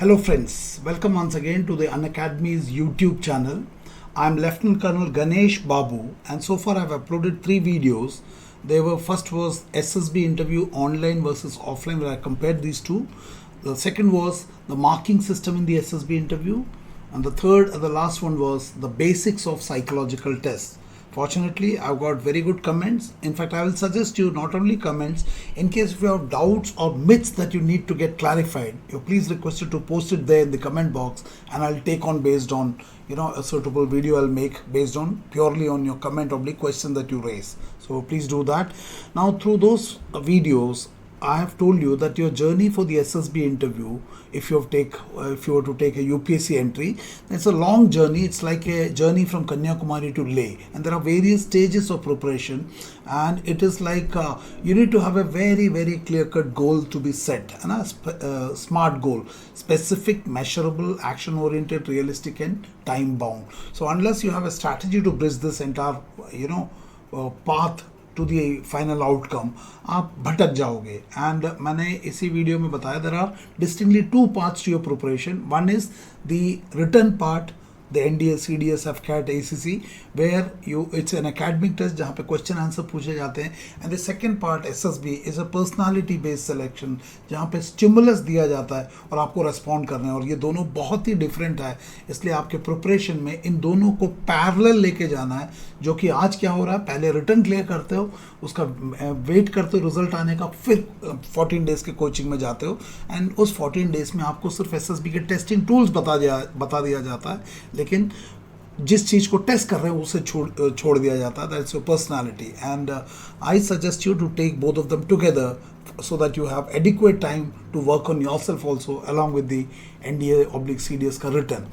Hello friends, welcome once again to the Unacademy's YouTube channel. I'm Lieutenant Colonel Ganesh Babu, and so far I've uploaded 3 videos. First was SSB interview online versus offline, where I compared these two. The second was the marking system in the SSB interview, and the third and the last one was the basics of psychological tests. Fortunately, I've got very good comments. In fact, I will suggest you not only comments, in case if you have doubts or myths that you need to get clarified, you please request you to post it there in the comment box, and I'll take on based on a suitable video I'll make based on purely on your comment or the question that you raise. So please do that. Now through those videos, I have told you that your journey for the SSB interview, if you were to take a UPSC entry, it's a long journey. It's like a journey from Kanyakumari to Leh, and there are various stages of preparation. And it is like you need to have a very, very clear-cut goal to be set, and a smart goal, specific, measurable, action-oriented, realistic, and time-bound. So unless you have a strategy to bridge this entire, path to the final outcome, आप भटक जाओगे. And मैंने इसी video में बताया there are distinctly 2 parts to your preparation. One is the written part, the NDS, CDS, FCAT, ACC, where it's an academic test जहाँ पे question answer पूछे जाते हैं. And the second part SSB is a personality based selection जहाँ पे stimulus दिया जाता है और आपको respond करना है. और ये दोनों बहुत ही different है, इसलिए आपके preparation में इन दोनों को parallel लेके जाना है. जो कि आज क्या हो रहा है, पहले रिटर्न क्लियर करते हो, उसका वेट करते हो रिजल्ट आने का, फिर 14 डेज के कोचिंग में जाते हो. एंड उस 14 डेज में आपको सिर्फ SSB के टेस्टिंग टूल्स बता दिया जाता है, लेकिन जिस चीज़ को टेस्ट कर रहे हो उसे छोड़ दिया जाता है. That's your personality. And I suggest you to take both of them together so that you have adequate time to work on yourself also along with the NDA/CDS ka written.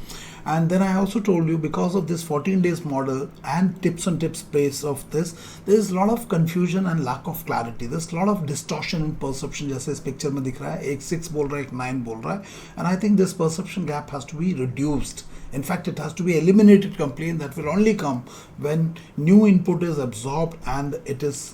And then I also told you, because of this 14 days model and tips base of this, there is a lot of confusion and lack of clarity. There's a lot of distortion in perception, जैसे इस picture में दिख रहा है, एक 6 बोल रहा है, एक 9 बोल रहा है. And I think this perception gap has to be reduced. In fact, it has to be eliminated completely, and that will only come when new input is absorbed and it is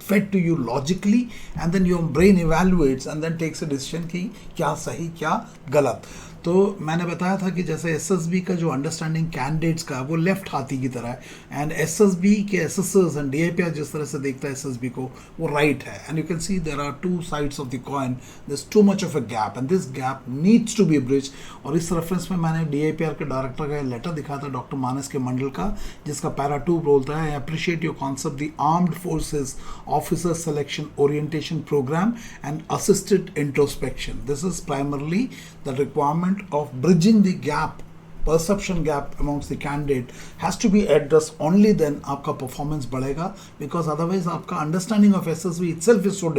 fed to you logically, and then your brain evaluates and then takes a decision कि क्या सही क्या गलत. तो मैंने बताया था कि जैसे SSB का जो अंडरस्टैंडिंग कैंडिडेट्स का वो लेफ्ट हाथी की तरह है, एंड SSB के एसेसर्स एंड DIPR जिस तरह से देखता है SSB को, वो राइट है. And you can see there are 2 sides of the coin. There is too much of a gap, and this gap needs to be bridge. और इस रेफरेंस में मैंने DIPR के डायरेक्टर का लेटर दिखा था, डॉक्टर मानस के मंडल का, जिसका पैरा 2 बोलता है, I appreciate your concept the armed forces officer selection orientation programme and assisted introspection. This is primarily the requirement of bridging the gap, perception gap amongst the candidate has to be addressed. Only then आपका performance बढ़ेगा, because otherwise आपका understanding of SSB itself is so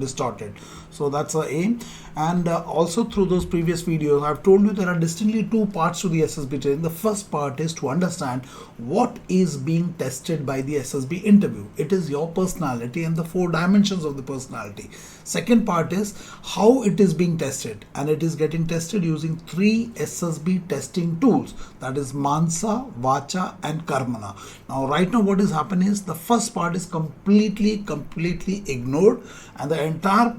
distorted. So that's our aim. And also through those previous videos I've told you there are distinctly 2 parts to the SSB training. The first part is to understand what is being tested by the SSB interview. It is your personality and the 4 dimensions of the personality. Second part is how it is being tested, and it is getting tested using 3 SSB testing tools, that is Mansa, Vacha and Karmana. Now right now what is happening is the first part is completely ignored, and the entire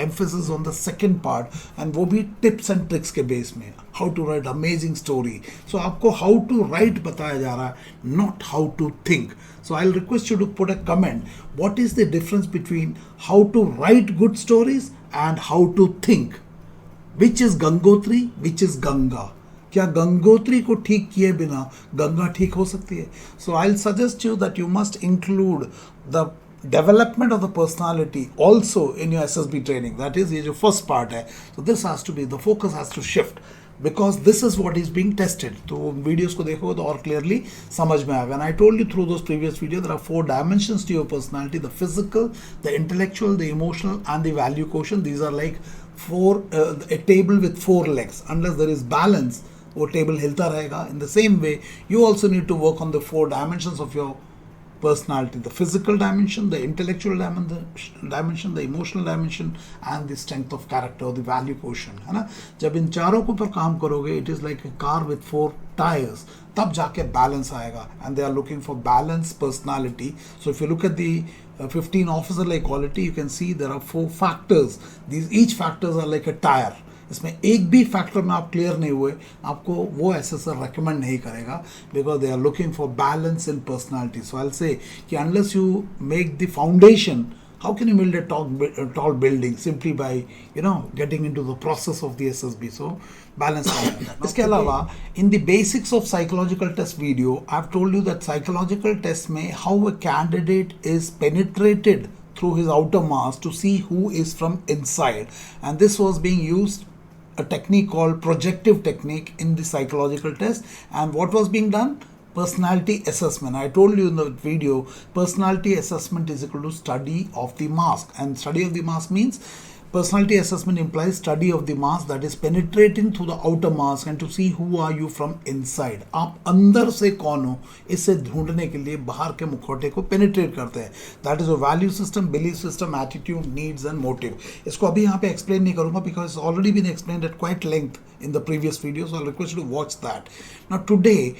emphasis on the second part, and वो भी tips and tricks के base में, how to write amazing story. So आपको how to write बताया जा रहा है, not how to think. So I'll request you to put a comment. What is the difference between how to write good stories and how to think? Which is Gangotri, which is Ganga? क्या गंगोत्री को ठीक किए बिना गंगा ठीक हो सकती है? So I'll suggest you that you must include the development of the personality also in your SSB training. That is, ये जो first part है. So this has to be, the focus has to shift, because this is what is being tested. तो videos को देखो तो और clearly समझ में आएगा. And I told you through those previous videos there are 4 dimensions to your personality: the physical, the intellectual, the emotional and the value quotient. These are like a table with 4 legs. Unless there is balance, वो table हिलता रहेगा. In the same way, you also need to work on the 4 dimensions of your personality: the physical dimension, the intellectual dimension, the emotional dimension and the strength of character, the value quotient, है ना. जब इन चारों के ऊपर काम करोगे, it is like a car with 4 tires, तब जाके balance आएगा. And they are looking for balanced personality. So if you look at the 15 officer like quality, you can see there are 4 factors. Each factors are like a tire. इसमें एक भी factor में आप clear नहीं हुए, आपको वो एसेसर रेकमेंड नहीं करेगा, because they are looking for balance in personality. So I will say कि unless you make the foundation, how can you build a tall building simply by getting into the process of the SSB? So balance. इसके अलावा in the basics of psychological test video I've told you that psychological test में how a candidate is penetrated through his outer mask to see who is from inside, and this was being used a technique called projective technique in the psychological test. And what was being done? Personality assessment. I told you in the video, personality assessment is equal to study of the mask, and study of the mask means personality assessment implies study of the mask that is penetrating through the outer mask and to see who are you from inside. आप अंदर से कौन हो इसे ढूंढने के लिए बाहर के मुखौटे को पेनिट्रेट करते हैं. That is a value system, belief system, attitude, needs and motive. इसको अभी यहाँ पे एक्सप्लेन नहीं करूँगा because it's already been explained at quite length in the previous video, so I request you to watch that. Now today,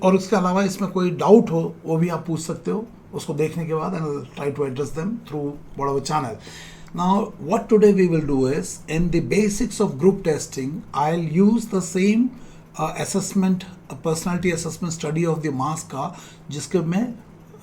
और इसके अलावा इसमें कोई डाउट हो वो भी आप पूछ सकते हो उसको देखने के बाद, and try to address them through whatever channel. Now what today we will do is, in the basics of group testing, I'll use the same assessment, personality assessment study of the mask का,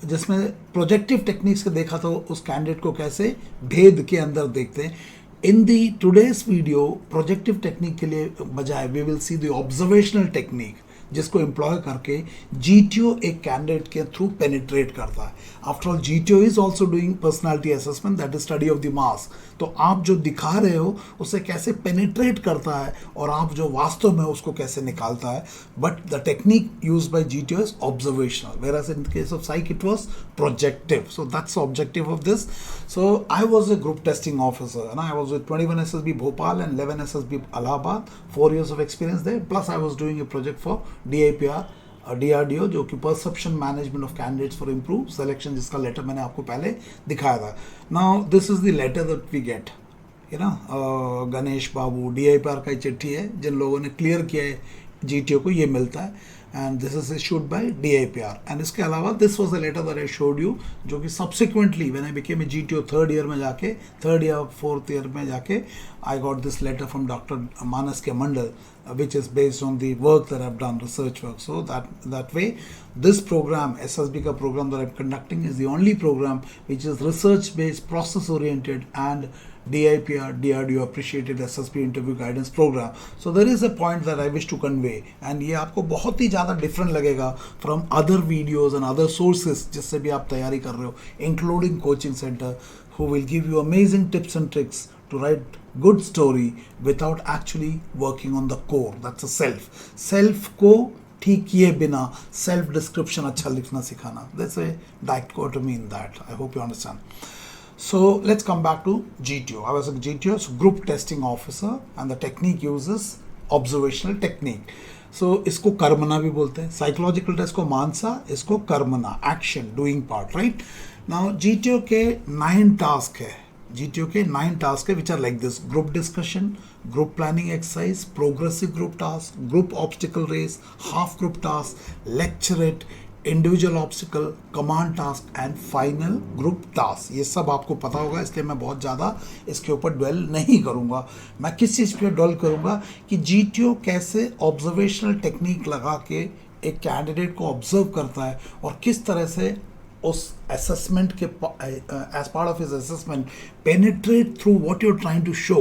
जिसमें projective techniques के देखा तो उस candidate को कैसे भेद के अंदर देखते हैं. In the today's video projective technique के लिए बजाय we will see the observational technique, जिसको एम्प्लॉय करके जीटीओ एक कैंडिडेट के थ्रू पेनिट्रेट करता है. After all GTO is also doing personality assessment, that is study of the mask. तो आप जो दिखा रहे हो उसे कैसे पेनिट्रेट करता है और आप जो वास्तव में उसको कैसे निकालता है. But the technique use by GTO is observational, whereas in case of psych it was projective. So that's the objective of this. So I was a group testing officer and I was with 21 SSB Bhopal and 11 SSB Allahabad, 4 years of experience there, plus I was doing a project for DIPR DRDO, जो कि perception management of candidates for improve selection, जिसका letter मैंने आपको पहले दिखाया था. Now this is the letter that we get, Ganesh Babu DIPR का चिट्ठी है. जिन लोगों ने क्लियर किया है GTO को ये मिलता है, and this is issued by DIPR. And इसके अलावा this was the letter that I showed you, जो कि subsequently when I became a GTO third year में जाके, थर्ड या फोर्थ ईयर में जाके, I got this letter from doctor Manas K Mandal, which is based on the work that I've done, research work. So that way, this program, SSB ka program that I'm conducting, is the only program which is research based, process oriented, and DIPR DRDO appreciated SSB interview guidance program. So there is a point that I wish to convey, and ये आपको बहुत ही ज़्यादा different लगेगा from other videos and other sources जिससे भी आप तैयारी कर रहे हो, including coaching center, who will give you amazing tips and tricks to write good story without actually working on the core. That's a self को ठीक किए बिना self description अच्छा लिखना सिखाना. That's a dichotomy in that. I hope you understand. So let's come back to GTO. I was a GTO, so group testing officer, and the technique uses observational technique. So इसको कर्मना भी बोलते हैं. Psychological test को मानसा, इसको कर्मना, action, doing part, right? Now GTO के 9 task है. GTO के 9 task है, which are like this: group discussion, group planning exercise, progressive group task, group obstacle race, half group task, lecturate, individual obstacle, command task, and final group task. ये सब आपको पता होगा, इसलिए मैं बहुत ज़्यादा इसके ऊपर ड्वेल नहीं करूँगा. मैं किस चीज़ पे ड्वेल करूँगा कि GTO कैसे ऑब्जर्वेशनल टेक्निक लगा के एक कैंडिडेट को ऑब्जर्व करता है और किस तरह से उस असेसमेंट के as part of his assessment penetrate through what you are trying to show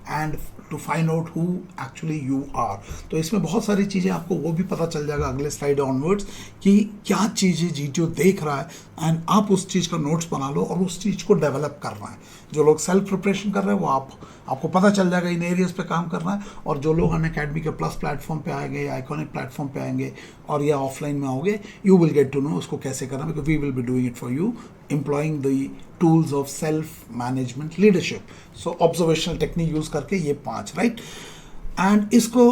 and to find out who actually you are. तो इसमें बहुत सारी चीज़ें आपको वो भी पता चल जाएगा अगले स्लाइड ऑनवर्ड्स कि क्या चीज़ें GTO देख रहा है, एंड आप उस चीज़ का नोट्स बना लो और उस चीज़ को डेवलप करना है. जो लोग सेल्फ प्रिपरेशन कर रहे हैं वो आपको पता चल जाएगा इन एरियाज पे काम करना है, और जो लोग अनअकैडमी के प्लस प्लेटफॉर्म पे आएंगे या आइकॉनिक प्लेटफॉर्म पे आएंगे और या ऑफलाइन में आओगे, you will get to know उसको कैसे करना, because we will be doing it for you, employing the tools of self management leadership. So observational technique use करके ये 5, राइट. एंड इसको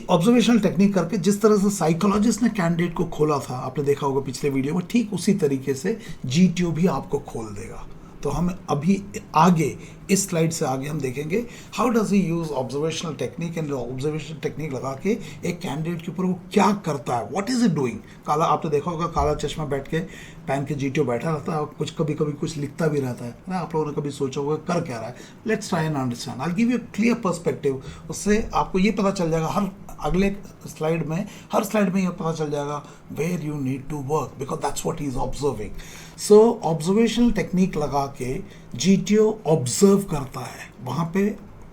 ऑब्जर्वेशनल टेक्निक करके जिस तरह से साइकोलॉजिस्ट ने कैंडिडेट को खोला था, आपने देखा होगा पिछले वीडियो में, ठीक उसी तरीके से GTO भी आपको खोल देगा. तो हम अभी आगे इस स्लाइड से आगे हम देखेंगे how does he use observational technique and observational technique लगा के एक कैंडिडेट के ऊपर वो क्या करता है, व्हाट इज इट डूइंग। काला, आपने देखा होगा काला चश्मा बैठ के पहन के जीटीओ बैठा रहता है और कुछ कभी कभी कुछ लिखता भी रहता है ना। आप लोगों ने कभी सोचा होगा कर क्या रहा है। Let's try and understand, I give you clear perspective. उससे आपको ये पता चल जाएगा हर अगले स्लाइड में, हर स्लाइड में ये पता चल जाएगा where you need to work, because that's what he is observing. So observational technique लगा के जीटीओ ऑब्जर्व करता है। वहाँ पे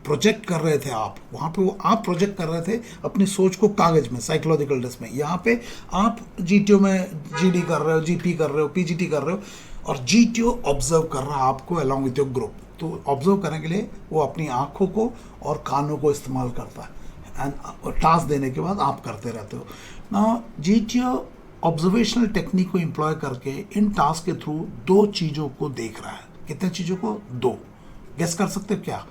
प्रोजेक्ट कर रहे थे आप, वहाँ पे वो आप प्रोजेक्ट कर रहे थे अपनी सोच को कागज में, साइकोलॉजिकल टेस्ट में। यहाँ पे आप जीटीओ में जीडी कर रहे हो, जीपी कर रहे हो, पीजीटी कर रहे हो, और जीटीओ ऑब्जर्व कर रहा है आपको अलॉन्ग विथ योर ग्रुप। तो ऑब्जर्व करने के लिए वो अपनी आँखों को और कानों को इस्तेमाल करता है एंड टास्क देने के बाद आप करते रहते हो। ना जीटीओ ऑब्जर्वेशनल टेक्निक को एम्प्लॉय करके इन टास्क के थ्रू दो चीज़ों को देख रहा है। कितने चीज़ों को? दो। गेस कर सकते हो क्या?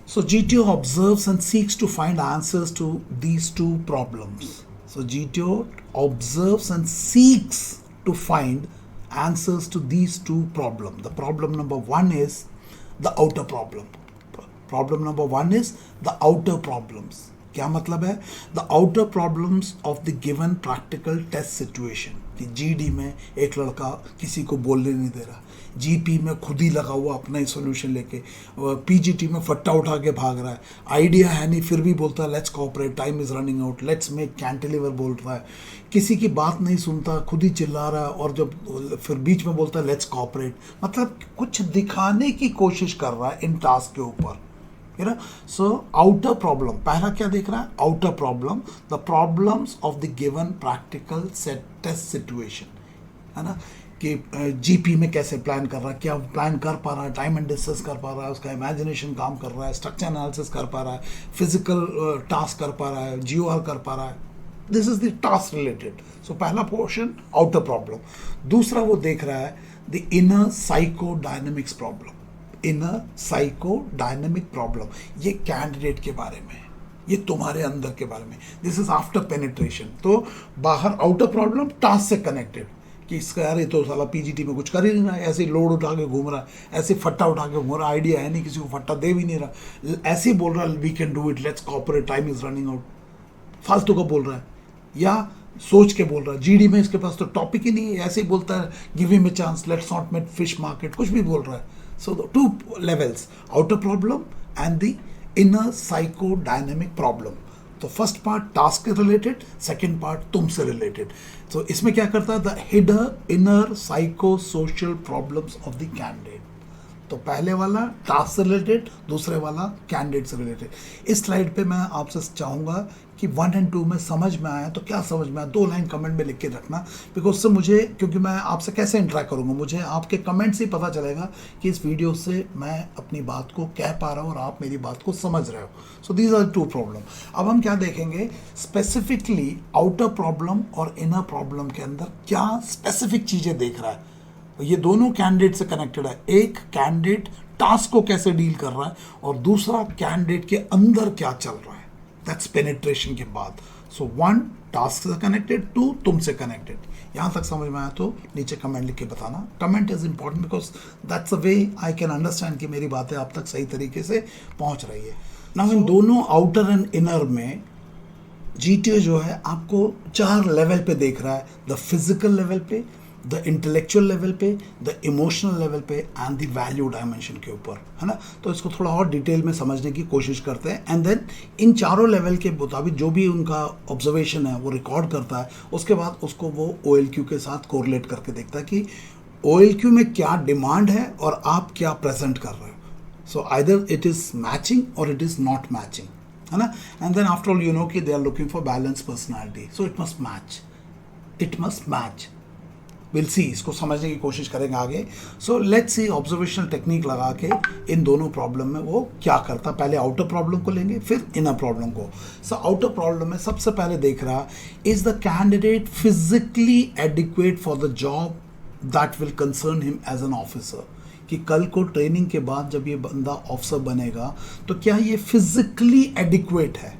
So GTO observes and seeks to find answers to these two problems. So GTO observes and seeks to find answers to these two problems. The problem number one is the outer problem. Problem number one is the outer problems. क्या मतलब है? The outer problems of the given practical test situation. कि GD में एक लड़का किसी को बोलने नहीं दे रहा, जीपी में खुद ही लगा हुआ अपना ही सोल्यूशन लेके, पीजीटी में फट्टा उठा के भाग रहा है, आइडिया है नहीं फिर भी बोलता है let's cooperate, time is running out, let's make cantilever बोल रहा है, किसी की बात नहीं सुनता, खुद ही चिल्ला रहा है, और जब फिर बीच में बोलता है लेट्स कोऑपरेट, मतलब कुछ दिखाने की कोशिश कर रहा है इन टास्क के ऊपर। सो आउटर प्रॉब्लम, पहला क्या देख रहा है? Outer problem, the problems of the given practical set test situation, है ना, कि जीपी में कैसे प्लान कर रहा है, क्या प्लान कर पा रहा है, टाइम एंड डिस्टेंस कर पा रहा है, उसका इमेजिनेशन काम कर रहा है, स्ट्रक्चर एनालिसिस कर पा रहा है, फिजिकल टास्क कर पा रहा है, जीओआर कर पा रहा है। This is the task related. So पहला पोर्शन आउटर प्रॉब्लम। दूसरा वो देख रहा है the inner psycho dynamics problem. Inner psycho dynamic problem, ये कैंडिडेट के बारे में, ये तुम्हारे अंदर के बारे में। This is after penetration. तो बाहर आउटर प्रॉब्लम टास्क से कनेक्टेड, कि इसका यार ये तो साला पीजीटी में कुछ कर ही नहीं रहा है, ऐसे लोड उठा के घूम रहा है, ऐसे फट्टा उठा के घूम रहा है, आइडिया है नहीं, किसी को फट्टा दे भी नहीं रहा, ऐसे ही बोल रहा है we can do it, let's cooperate, time is running out, फालतू का बोल रहा है, या सोच के बोल रहा है। जीडी में इसके पास तो टॉपिक ही नहीं है, ऐसे ही बोलता है give him a chance, let's not make fish market, कुछ भी बोल रहा है। So the two levels, outer problem and the inner psychodynamic problem. तो फर्स्ट पार्ट टास्क से रिलेटेड, सेकेंड पार्ट तुमसे रिलेटेड। तो इसमें क्या करता है? The hidden inner psycho social problems of the candidate. तो पहले वाला टास्क से रिलेटेड, दूसरे वाला कैंडिडेट से रिलेटेड। इस स्लाइड पे मैं आपसे चाहूँगा कि 1 और 2 में समझ में आया तो क्या समझ में आया 2 लाइन कमेंट में लिख के रखना, बिकॉज उससे मुझे, क्योंकि मैं आपसे कैसे इंटरेक्ट करूँगा, मुझे आपके कमेंट से ही पता चलेगा कि इस वीडियो से मैं अपनी बात को कह पा रहा हूँ और आप मेरी बात को समझ रहे हो। So these are 2 problem. अब हम क्या देखेंगे स्पेसिफिकली आउटर प्रॉब्लम और इनर प्रॉब्लम के अंदर क्या स्पेसिफिक चीज़ें देख रहा है। ये दोनों कैंडिडेट से कनेक्टेड है। एक कैंडिडेट टास्क को कैसे डील कर रहा है और दूसरा कैंडिडेट के अंदर क्या चल रहा है। दैट्स पेनिट्रेशन के बाद। सो 1 टास्क से कनेक्टेड, 2 तुमसे कनेक्टेड। यहाँ तक समझ में आया तो नीचे कमेंट लिख के बताना। Comment is important because that's a way I can understand कि मेरी बातें आप तक सही तरीके से पहुँच रही है। नाउ इन दोनों आउटर एंड इनर में जीटीओ जो है आपको 4 लेवल पे देख रहा है। द फिजिकल लेवल पे, द इंटेलेक्चुअल लेवल पे, द इमोशनल लेवल पे एंड द वैल्यू डायमेंशन के ऊपर, है ना। तो इसको थोड़ा और डिटेल में समझने की कोशिश करते हैं एंड देन इन चारों लेवल के मुताबिक जो भी उनका ऑब्जर्वेशन है वो रिकॉर्ड करता है। उसके बाद उसको वो OLQ के साथ कोरिलेट करके देखता है कि OLQ में क्या डिमांड है और आप क्या प्रेजेंट कर रहे हो। So either it is matching or it is not matching, है ना। And then after all you know कि they are looking for balance personality, so it must match, it must match. Will see, इसको समझने की कोशिश करेंगे आगे। So let's see observational technique लगा के इन दोनों प्रॉब्लम में वो क्या करता। पहले आउटर प्रॉब्लम को लेंगे फिर इनर प्रॉब्लम को। सो आउटर प्रॉब्लम में सबसे पहले देख रहा, is the candidate physically adequate for the job that will concern him as an officer. कि कल को ट्रेनिंग के बाद जब ये बंदा ऑफिसर बनेगा तो क्या ये फिजिकली एडिक्वेट है,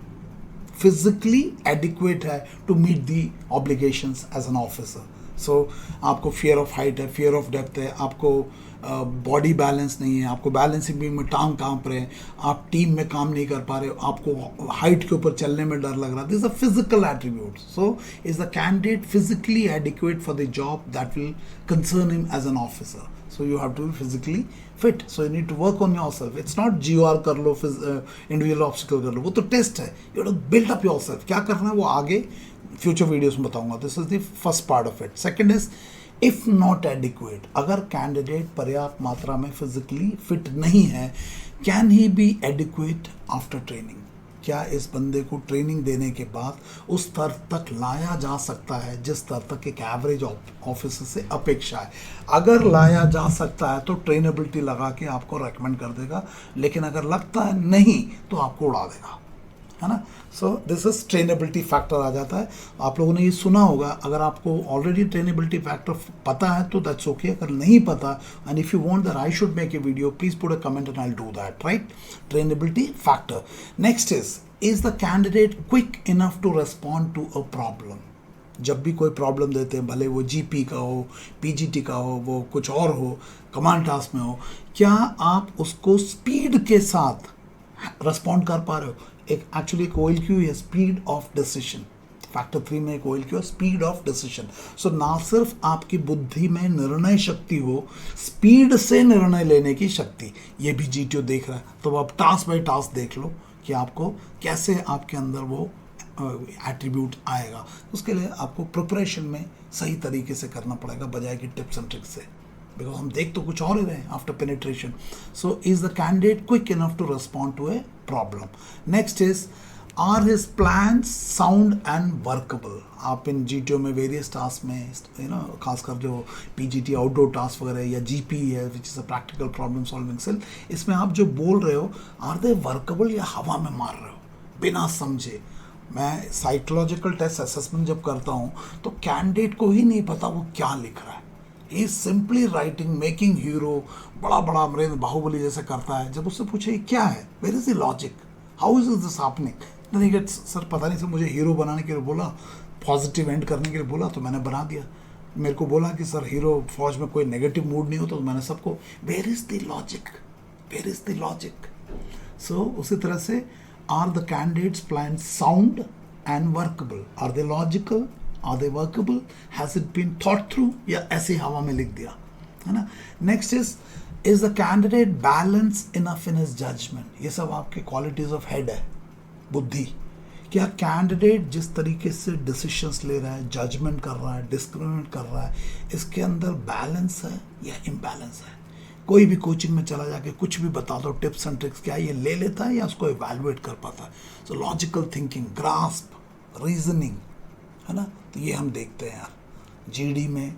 फिजिकली एडिक्वेट है to meet the obligations as an officer. So आपको फियर ऑफ हाइट है, फियर ऑफ डेप्थ है, आपको बॉडी बैलेंस नहीं है, आपको बैलेंसिंग बीम में टांग कांप रहे हैं, आप टीम में काम नहीं कर पा रहे हो, आपको हाइट के ऊपर चलने में डर लग रहा है. This are physical attributes. So is the candidate physically adequate for the job that will concern him as an officer. So you have to be physically fit. So you need to work on yourself. It's not GR कर लो, individual obstacle कर लो, वो तो test है. You have to build up yourself. क्या करना है वो आगे फ्यूचर वीडियोस में बताऊंगा. This is the first part of it. Second is if not adequate. अगर कैंडिडेट पर्याप्त मात्रा में फिजिकली फिट नहीं है, can he B adequate after training. क्या इस बंदे को ट्रेनिंग देने के बाद उस स्तर तक लाया जा सकता है जिस स्तर तक एक एवरेज ऑफिसर से अपेक्षा है. अगर लाया जा सकता है तो ट्रेनेबिलिटी लगा के आपको रेकमेंड कर देगा, लेकिन अगर लगता है नहीं तो आपको उड़ा देगा, है ना. So this is trainability factor आ जाता है. आप लोगों ने ये सुना होगा. अगर आपको ऑलरेडी ट्रेनेबिलिटी फैक्टर पता है तो दैट्स ओके. अगर नहीं पता and if you want that I should make a video, please put a comment and I will do that. Right, trainability factor. Next is the candidate quick enough to respond to a problem. जब भी कोई problem देते हैं, भले वो GP का हो, PGT का हो, वो कुछ और हो, कमांड टास्क में हो, क्या आप उसको स्पीड के साथ रेस्पॉन्ड कर पा रहे हो. एक एक्चुअली एक OLQ है, स्पीड ऑफ डिसीजन. फैक्टर 3 में एक OLQ है, स्पीड ऑफ डिसीजन. सो ना सिर्फ आपकी बुद्धि में निर्णय शक्ति हो, स्पीड से निर्णय लेने की शक्ति, ये भी GTO देख रहा है. तो आप टास्क बाय टास्क देख लो कि आपको कैसे आपके अंदर वो एट्रीब्यूट आएगा. उसके लिए आपको प्रिपरेशन में सही तरीके से करना पड़ेगा बजाय कि टिप्स एंड ट्रिक्स से, बिकॉज हम देख तो कुछ और ही रहे हैं after penetration. So is the candidate quick enough to respond to a problem. Next is are his plan sound and workable. आप इन GTO में वेरियस टास्क में खासकर जो PGT आउटडोर टास्क वगैरह या GP है which is a practical problem solving skill, इसमें आप जो बोल रहे हो आर दे वर्केबल या हवा में मार रहे हो बिना समझे. मैं साइकोलॉजिकल टेस्ट असेसमेंट जब करता हूँ तो कैंडिडेट को ही नहीं पता वो क्या लिख रहा है. He is simply writing, making hero, बड़ा बड़ा अमरेंद्र बाहुबली जैसे करता है. जब उससे पूछे क्या है, where is the logic, how is this happening, नहीं गेट सर पता नहीं सर, मुझे हीरो बनाने के लिए बोला, पॉजिटिव एंड करने के लिए बोला तो मैंने बना दिया. मेरे को बोला कि सर हीरो फौज में कोई नेगेटिव मूड नहीं होता तो मैंने सबको, where is the logic, where is the logic. So उसी तरह से are the candidates plan sound and workable, are they logical, are they workable, has it been thought through, या ऐसे हवा में लिख दिया, है ना. Next is the candidate balance enough in his judgment. ये सब आपके क्वालिटीज ऑफ हेड है, बुद्धि. क्या कैंडिडेट जिस तरीके से डिसीजंस ले रहा है, जजमेंट कर रहा है, डिस्क्रिमिनेट कर रहा है, इसके अंदर बैलेंस है या इम्बैलेंस है. कोई भी कोचिंग में चला जाके कुछ भी बता दो टिप्स एंड ट्रिक्स, क्या ये ले लेता है या उसको इवैल्यूएट कर पाता है. सो लॉजिकल थिंकिंग, ग्रास्प, रीजनिंग, है ना. तो ये हम देखते हैं यार. GD में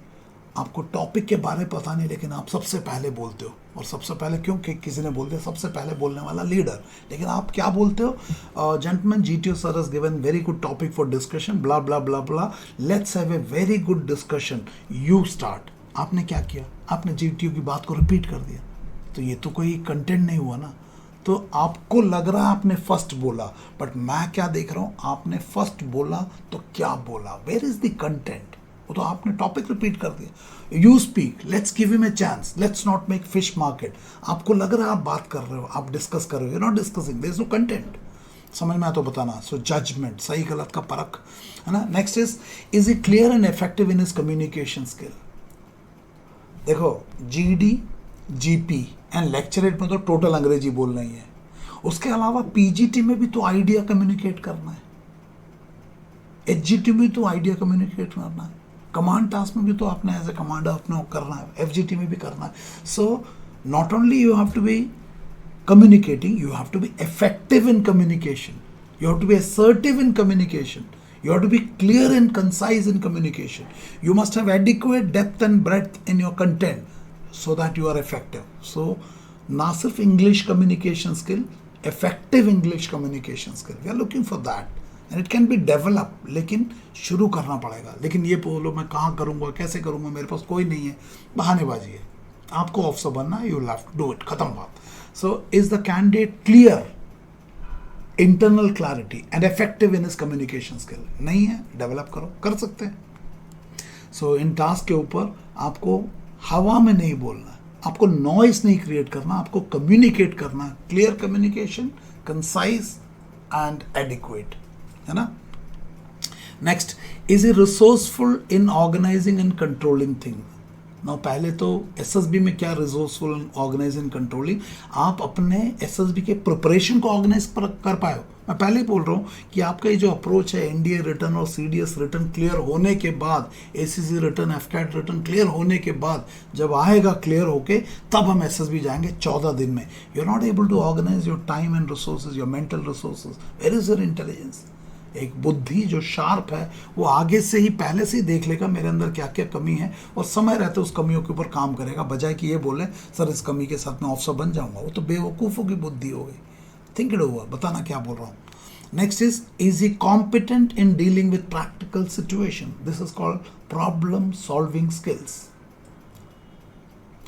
आपको टॉपिक के बारे में पता नहीं, लेकिन आप सबसे पहले बोलते हो. और सबसे पहले क्यों, कि किसी ने बोल दिया सबसे पहले बोलने वाला लीडर, लेकिन आप क्या बोलते हो, gentleman GTO sir has given very good topic for discussion, blah blah blah blah, let's have a very good discussion, you start. आपने क्या किया, आपने GTO की बात को रिपीट कर दिया. तो ये तो कोई कंटेंट नहीं हुआ ना. तो आपको लग रहा है आपने फर्स्ट बोला, बट मैं क्या देख रहा हूँ, आपने फर्स्ट बोला तो क्या बोला, वेयर इज द कंटेंट. वो तो आपने टॉपिक रिपीट कर दिया. You speak, let's give him a chance, let's not make fish market. आपको लग रहा है आप बात कर रहे हो, आप डिस्कस कर रहे हो, you not discussing, there is no content. समझ में आया तो बताना. सो जजमेंट, सही गलत का परख, है ना. Next is he clear and effective in his communication skill. देखो GD, GP एंड लेक्चरेट में तो टोटल अंग्रेजी बोलना ही है. उसके अलावा PGT में भी तो आइडिया कम्युनिकेट करना है, HGT में तो आइडिया कम्युनिकेट करना है, कमांड टास्क में भी तो आपने एज ए कमांडर अपने करना है, FGT में भी करना है. So not only you have to be communicating, you have to be effective in communication, you have to be assertive in communication, you have to be clear and concise in communication, you must have adequate depth and breadth in your content so that you are effective. So na sirf English communication skill, effective English communication skill, we are looking for that and it can be developed, लेकिन शुरू करना पड़ेगा. लेकिन ये बोलो मैं कहाँ करूँगा, कैसे करूँगा, मेरे पास कोई नहीं है, बहानेबाजी है. आपको ऑफिसर बनना है, you will have to do it, खत्म बात. So is the candidate clear, internal clarity and effective in his communication skill? नहीं है, डेवलप करो, कर सकते हैं. सो इन टास्क के ऊपर आपको हवा में नहीं बोलना है, आपको नॉइस नहीं क्रिएट करना, आपको कम्युनिकेट करना, clear communication, concise and adequate, है ना. Next, is a resourceful in organising and controlling thing. ना पहले तो एसएसबी में क्या रिसोर्सफुल एंड ऑर्गेनाइजिंग कंट्रोलिंग, आप अपने एसएसबी के प्रिपरेशन को ऑर्गेनाइज कर पाए हो. मैं पहले ही बोल रहा हूँ कि आपका ये जो अप्रोच है, एनडीए रिटर्न और सीडीएस रिटर्न क्लियर होने के बाद, ACC return, AFCAT return clear होने के बाद, जब आएगा क्लियर होके, तब हम एसएसबी जाएंगे 14 दिन में. You are not able to organise your time and resources, your mental resources. Where is your intelligence? एक बुद्धि जो शार्प है वो आगे से ही, पहले से ही देख लेगा मेरे अंदर क्या क्या कमी है, और समय रहते उस कमियों के ऊपर काम करेगा, बजाय कि ये बोले सर इस कमी के साथ मैं ऑफिसर बन जाऊंगा. वो तो बेवकूफ़ों की बुद्धि हो गई. थिंक इट ओवर, बताना क्या बोल रहा हूँ. Next is he competent in dealing with practical situation. This is called problem solving skills,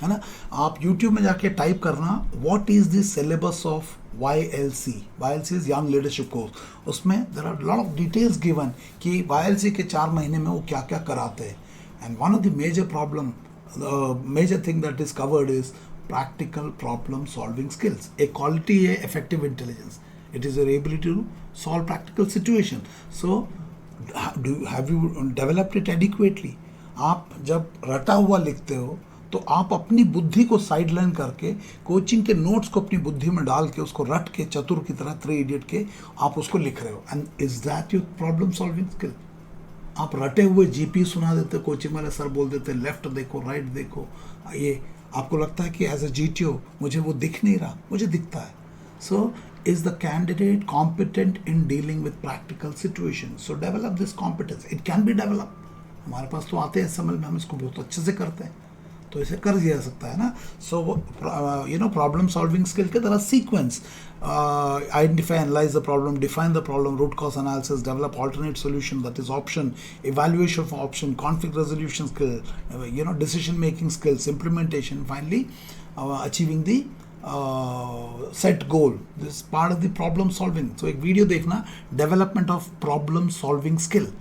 है ना. आप YouTube में जाके टाइप करना what is the syllabus of YLC. YLC is young leadership course. उसमें there are lot of details given कि YLC के 4 महीने में वो क्या क्या कराते हैं. And one of the major problem, major thing that is covered is practical problem solving skills. एक क्वालिटी है effective intelligence. It is your ability to solve practical situation. So have you developed it adequately. आप जब रटा हुआ लिखते हो तो आप अपनी बुद्धि को साइडलाइन करके कोचिंग के नोट्स को अपनी बुद्धि में डाल के उसको रट के, चतुर की तरह, 3 इडियट के आप उसको लिख रहे हो. And is that your problem solving skill? आप रटे हुए जीपी सुना देते, कोचिंग वाले सर बोल देते लेफ्ट देखो, राइट देखो, ये आपको लगता है कि एज ए जीटीओ मुझे वो दिख नहीं रहा, मुझे दिखता है. सो is the candidate competent in dealing with practical situation? So develop this competence. It can be develop. हमारे पास तो आते हैं समझ में, हम इसको बहुत अच्छे से करते हैं, तो इसे कर दिया जा सकता है ना. So you know problem solving skill के तरह sequence, identify, analyse the problem, define the problem, root cause analysis, develop alternate solution, that is option, evaluation of option, conflict resolution skill, you know decision making skills, implementation, finally achieving the set goal. This part of the problem solving. So एक video देखना, development of problem solving skill.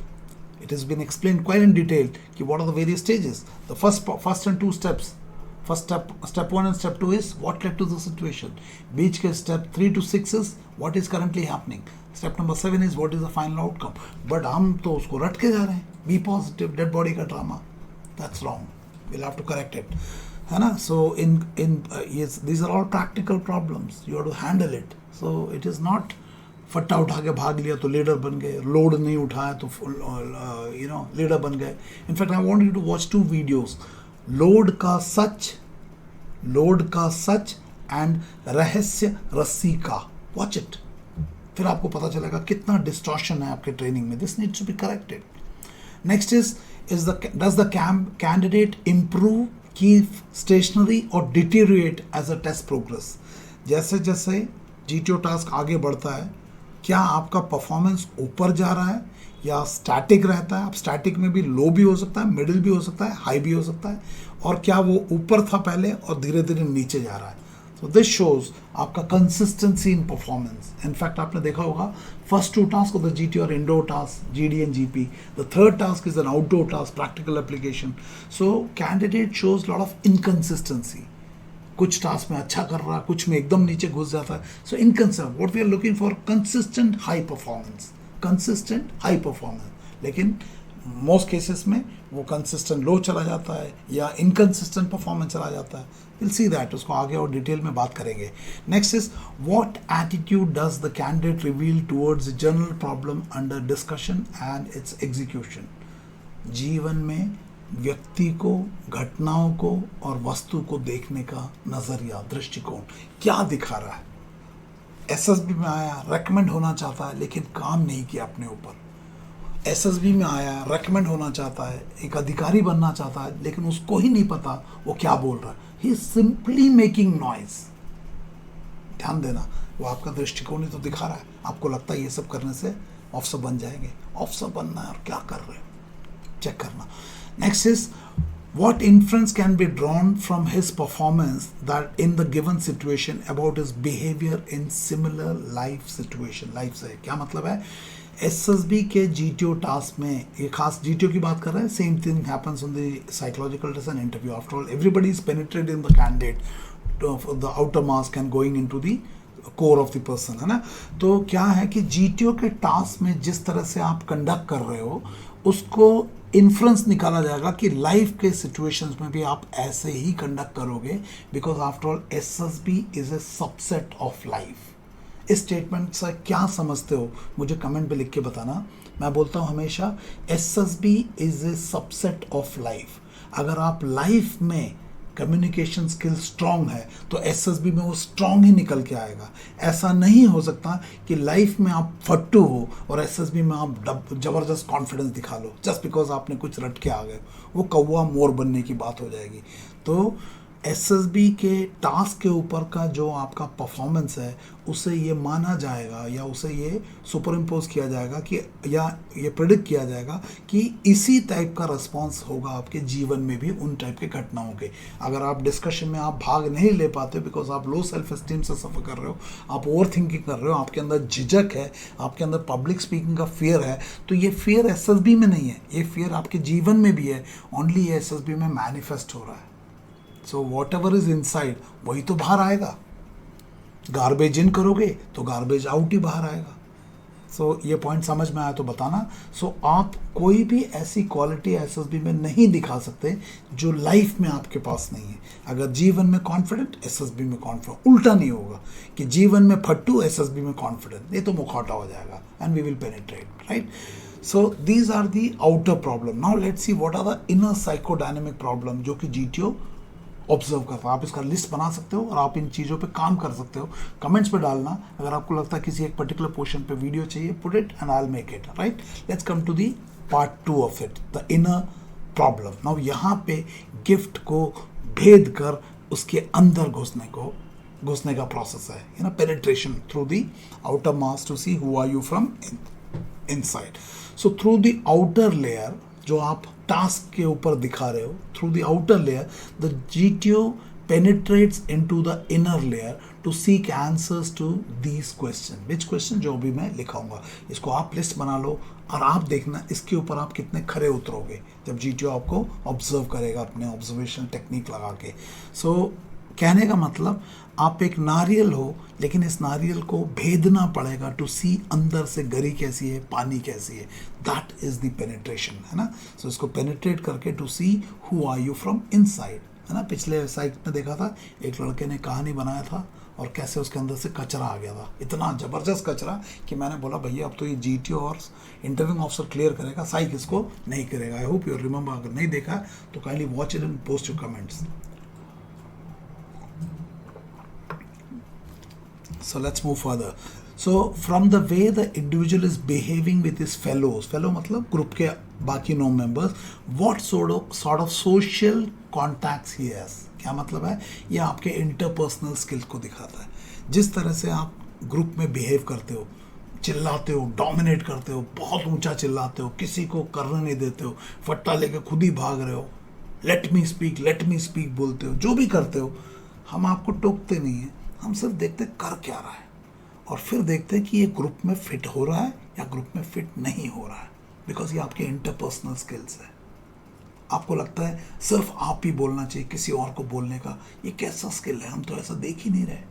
It has been explained quite in detail कि what are the various stages. The first and 2 steps. Step 1 and step 2 is what led to the situation. बीच के step 3 to 6 is what is currently happening. Step number 7 is what is the final outcome. But हम तो उसको रट के जा रहे हैं. Be positive, dead body का drama. That's wrong. We'll have to correct it. है ना? So yes, these are all practical problems. You have to handle it. So it is not फट्टा उठा के भाग लिया तो लीडर बन गए, लोड नहीं उठाया तो यू नो लीडर बन गए. In fact I want you to watch 2 videos, लोड का सच एंड रहस्य रस्सी का. वॉच इट, फिर आपको पता चलेगा कितना डिस्टॉर्शन है आपके ट्रेनिंग में. This needs to be corrected. Next is does the candidate improve, keep stationary और deteriorate as a test progress. जैसे जैसे जीटीओ टास्क आगे बढ़ता है, क्या आपका परफॉर्मेंस ऊपर जा रहा है या स्टैटिक रहता है? आप स्टैटिक में भी लो भी हो सकता है, मिडिल भी हो सकता है, हाई भी हो सकता है, और क्या वो ऊपर था पहले और धीरे धीरे नीचे जा रहा है. सो दिस शोज आपका कंसिस्टेंसी इन परफॉर्मेंस. इनफैक्ट आपने देखा होगा first 2 task of the GT और indoor task, GD and GP. The third task is an outdoor task, practical application. So candidate shows lot of inconsistency. कुछ task में अच्छा कर रहा है, कुछ में एकदम नीचे घुस जाता है. So inconsistent, what we are looking for, consistent high performance, consistent high performance. लेकिन मोस्ट केसेस में वो कंसिस्टेंट लो चला जाता है या इनकंसिस्टेंट परफॉर्मेंस चला जाता है. विल सी दैट, उसको आगे और डिटेल में बात करेंगे. Next is what attitude does the candidate reveal towards general problem under discussion and it's execution. जीवन में व्यक्ति को, घटनाओं को और वस्तु को देखने का नजरिया, दृष्टिकोण क्या दिखा रहा है. एसएसबी में आया, रेकमेंड होना चाहता है लेकिन काम नहीं किया अपने ऊपर. एसएसबी में आया, रेकमेंड होना चाहता है, एक अधिकारी बनना चाहता है, लेकिन उसको ही नहीं पता वो क्या बोल रहा है. He is simply making noise. ध्यान देना, वो आपका दृष्टिकोण ही तो दिखा रहा है. आपको लगता है ये सब करने से ऑफिसर बन जाएंगे. ऑफिसर बनना है और क्या कर रहे हो, चेक करना. Next is what inference can be drawn from his performance that in the given situation about his behavior in similar life situation. Life से क्या मतलब है? एसएसबी के जीटीओ टास्क में, ये खास जीटीओ की बात कर रहे हैं, same thing happens on the psychological test and interview. After all everybody is penetrated in the candidate, the outer mask and going into the core of the person, है ना. तो क्या है कि जीटीओ के टास्क में जिस तरह से आप कंडक्ट कर रहे हो उसको इन्फ्लुएंस निकाला जाएगा कि लाइफ के सिचुएशंस में भी आप ऐसे ही कंडक्ट करोगे, because after all SSB is a subset of life. इस स्टेटमेंट से क्या समझते हो मुझे कमेंट पे लिख के बताना. मैं बोलता हूँ हमेशा SSB is a subset of life. अगर आप लाइफ में कम्युनिकेशन स्किल स्ट्रांग है तो एसएसबी में वो स्ट्रांग ही निकल के आएगा. ऐसा नहीं हो सकता कि लाइफ में आप फट्टू हो और एसएसबी में आप जबरदस्त कॉन्फिडेंस दिखा लो जस्ट बिकॉज आपने कुछ रट के आ गए. वो कौवा मोर बनने की बात हो जाएगी. तो एसएसबी के टास्क के ऊपर का जो आपका परफॉर्मेंस है उसे ये माना जाएगा या उसे ये सुपर इम्पोज किया जाएगा कि या ये प्रेडिक्ट किया जाएगा कि इसी टाइप का रिस्पॉन्स होगा आपके जीवन में भी उन टाइप के घटनाओं के. अगर आप डिस्कशन में आप भाग नहीं ले पाते बिकॉज आप लो सेल्फ एस्टीम से सफ़र कर रहे हो, आप ओवर थिंकिंग कर रहे हो, आपके अंदर झिझक है, आपके अंदर पब्लिक स्पीकिंग का फियर है, तो ये फियर एसएसबी में नहीं है, ये फियर आपके जीवन में भी है. ओनली ये एसएसबी में मैनिफेस्ट हो रहा है. So what ever is inside वही तो बाहर आएगा. गार्बेज इन करोगे तो गार्बेज आउट ही बाहर आएगा. सो ये पॉइंट समझ में आया तो बताना. सो आप कोई भी ऐसी क्वालिटी एसएसबी में नहीं दिखा सकते जो लाइफ में आपके पास नहीं है. अगर जीवन में कॉन्फिडेंट, एसएसबी में कॉन्फिडेंट. उल्टा नहीं होगा कि जीवन में फट्टू, एसएसबी में कॉन्फिडेंट. ये तो मुखौटा हो जाएगा and we will penetrate, right. So these are the outer problem. Now let's see what are the inner psychodynamic problem जो कि GTO ऑब्जर्व करता है. आप इसका लिस्ट बना सकते हो और आप इन चीज़ों पे काम कर सकते हो. कमेंट्स पे डालना अगर आपको लगता है किसी एक पर्टिकुलर पोर्शन पे वीडियो चाहिए. Put it and I will make it, right. Let's come to the part 2 of it, the inner problem. Now यहाँ पे गिफ्ट को भेद कर उसके अंदर घुसने का प्रोसेस है, you know, penetration through the outer mass to see who are you from inside. So through the outer layer जो आप टास्क के ऊपर दिखा रहे हो, through the outer layer the GTO penetrates into the inner layer to seek answers to these questions. which question जो भी मैं लिखाऊंगा, इसको आप लिस्ट बना लो और आप देखना इसके ऊपर आप कितने खरे उतरोगे जब जीटीओ आपको ऑब्जर्व करेगा अपने ऑब्जर्वेशन टेक्निक लगा के. सो कहने का मतलब आप एक नारियल हो लेकिन इस नारियल को भेदना पड़ेगा टू सी अंदर से गरी कैसी है, पानी कैसी है. दैट इज द पेनिट्रेशन, है ना. सो इसको पेनिट्रेट करके to see who are you from inside, है ना. पिछले साइट में देखा था एक लड़के ने कहानी बनाया था और कैसे उसके अंदर से कचरा आ गया था, इतना ज़बरदस्त कचरा कि मैंने बोला भैया अब तो ये जीटीओ और इंटरव्यूइंग ऑफिसर क्लियर करेगा, साइक इसको नहीं करेगा. I hope you remember. अगर नहीं देखा तो kindly watch it and post your comments. So let's move further. So from the way the individual is behaving with his fellows, fellow मतलब ग्रुप के बाकी 9 members, what sort of social contacts he has. क्या मतलब है? ये आपके interpersonal skills को दिखाता है. जिस तरह से आप ग्रुप में बिहेव करते हो, चिल्लाते हो, डोमिनेट करते हो, बहुत ऊंचा चिल्लाते हो, किसी को करने नहीं देते हो, फट्टा लेके खुद ही भाग रहे हो, लेट मी स्पीक बोलते हो, जो भी करते हो, हम आपको टोकते नहीं हैं. हम सिर्फ देखते कर क्या रहा है और फिर देखते हैं कि ये ग्रुप में फिट हो रहा है या ग्रुप में फिट नहीं हो रहा है. बिकॉज ये आपके इंटरपर्सनल स्किल्स है. आपको लगता है सिर्फ आप ही बोलना चाहिए, किसी और को बोलने का ये कैसा स्किल है, हम तो ऐसा देख ही नहीं रहे.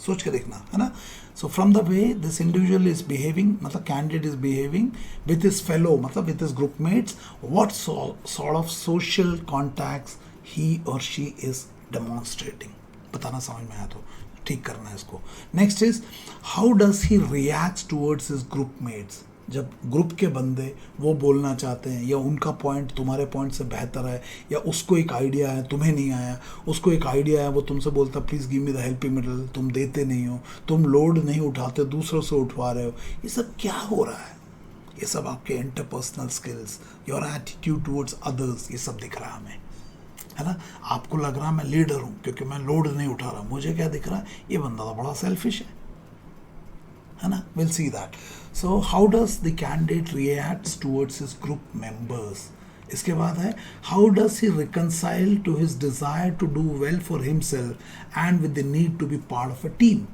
सोच के देखना, है ना. So from the way this individual is behaving, मतलब candidate is behaving with his fellow, मतलब with his groupmates, what sort of social contacts he और शी इज डेमोन्स्ट्रेटिंग. बताना समझ में आया तो ठीक करना है इसको. Next is how does he react towards his groupmates. जब ग्रुप के बंदे वो बोलना चाहते हैं या उनका पॉइंट तुम्हारे पॉइंट से बेहतर है या उसको एक आइडिया है तुम्हें नहीं आया, उसको एक आइडिया है वो तुमसे बोलता please give me the helping middle, तुम देते नहीं हो, तुम लोड नहीं उठाते, दूसरों से उठवा रहे हो. ये सब क्या हो रहा है? ये सब आपके interpersonal skills, your attitude towards others, ये सब दिख रहा है हमें, है ना. आपको लग रहा मैं लीडर हूँ क्योंकि मैं लोड नहीं उठा रहा. मुझे क्या दिख रहा है, ये बंदा तो बड़ा सेल्फिश है ना. Will see that. So how does the candidate reacts towards his group members. इसके बाद है how does he reconcile to his desire to do well for himself and with the need to be part of a team.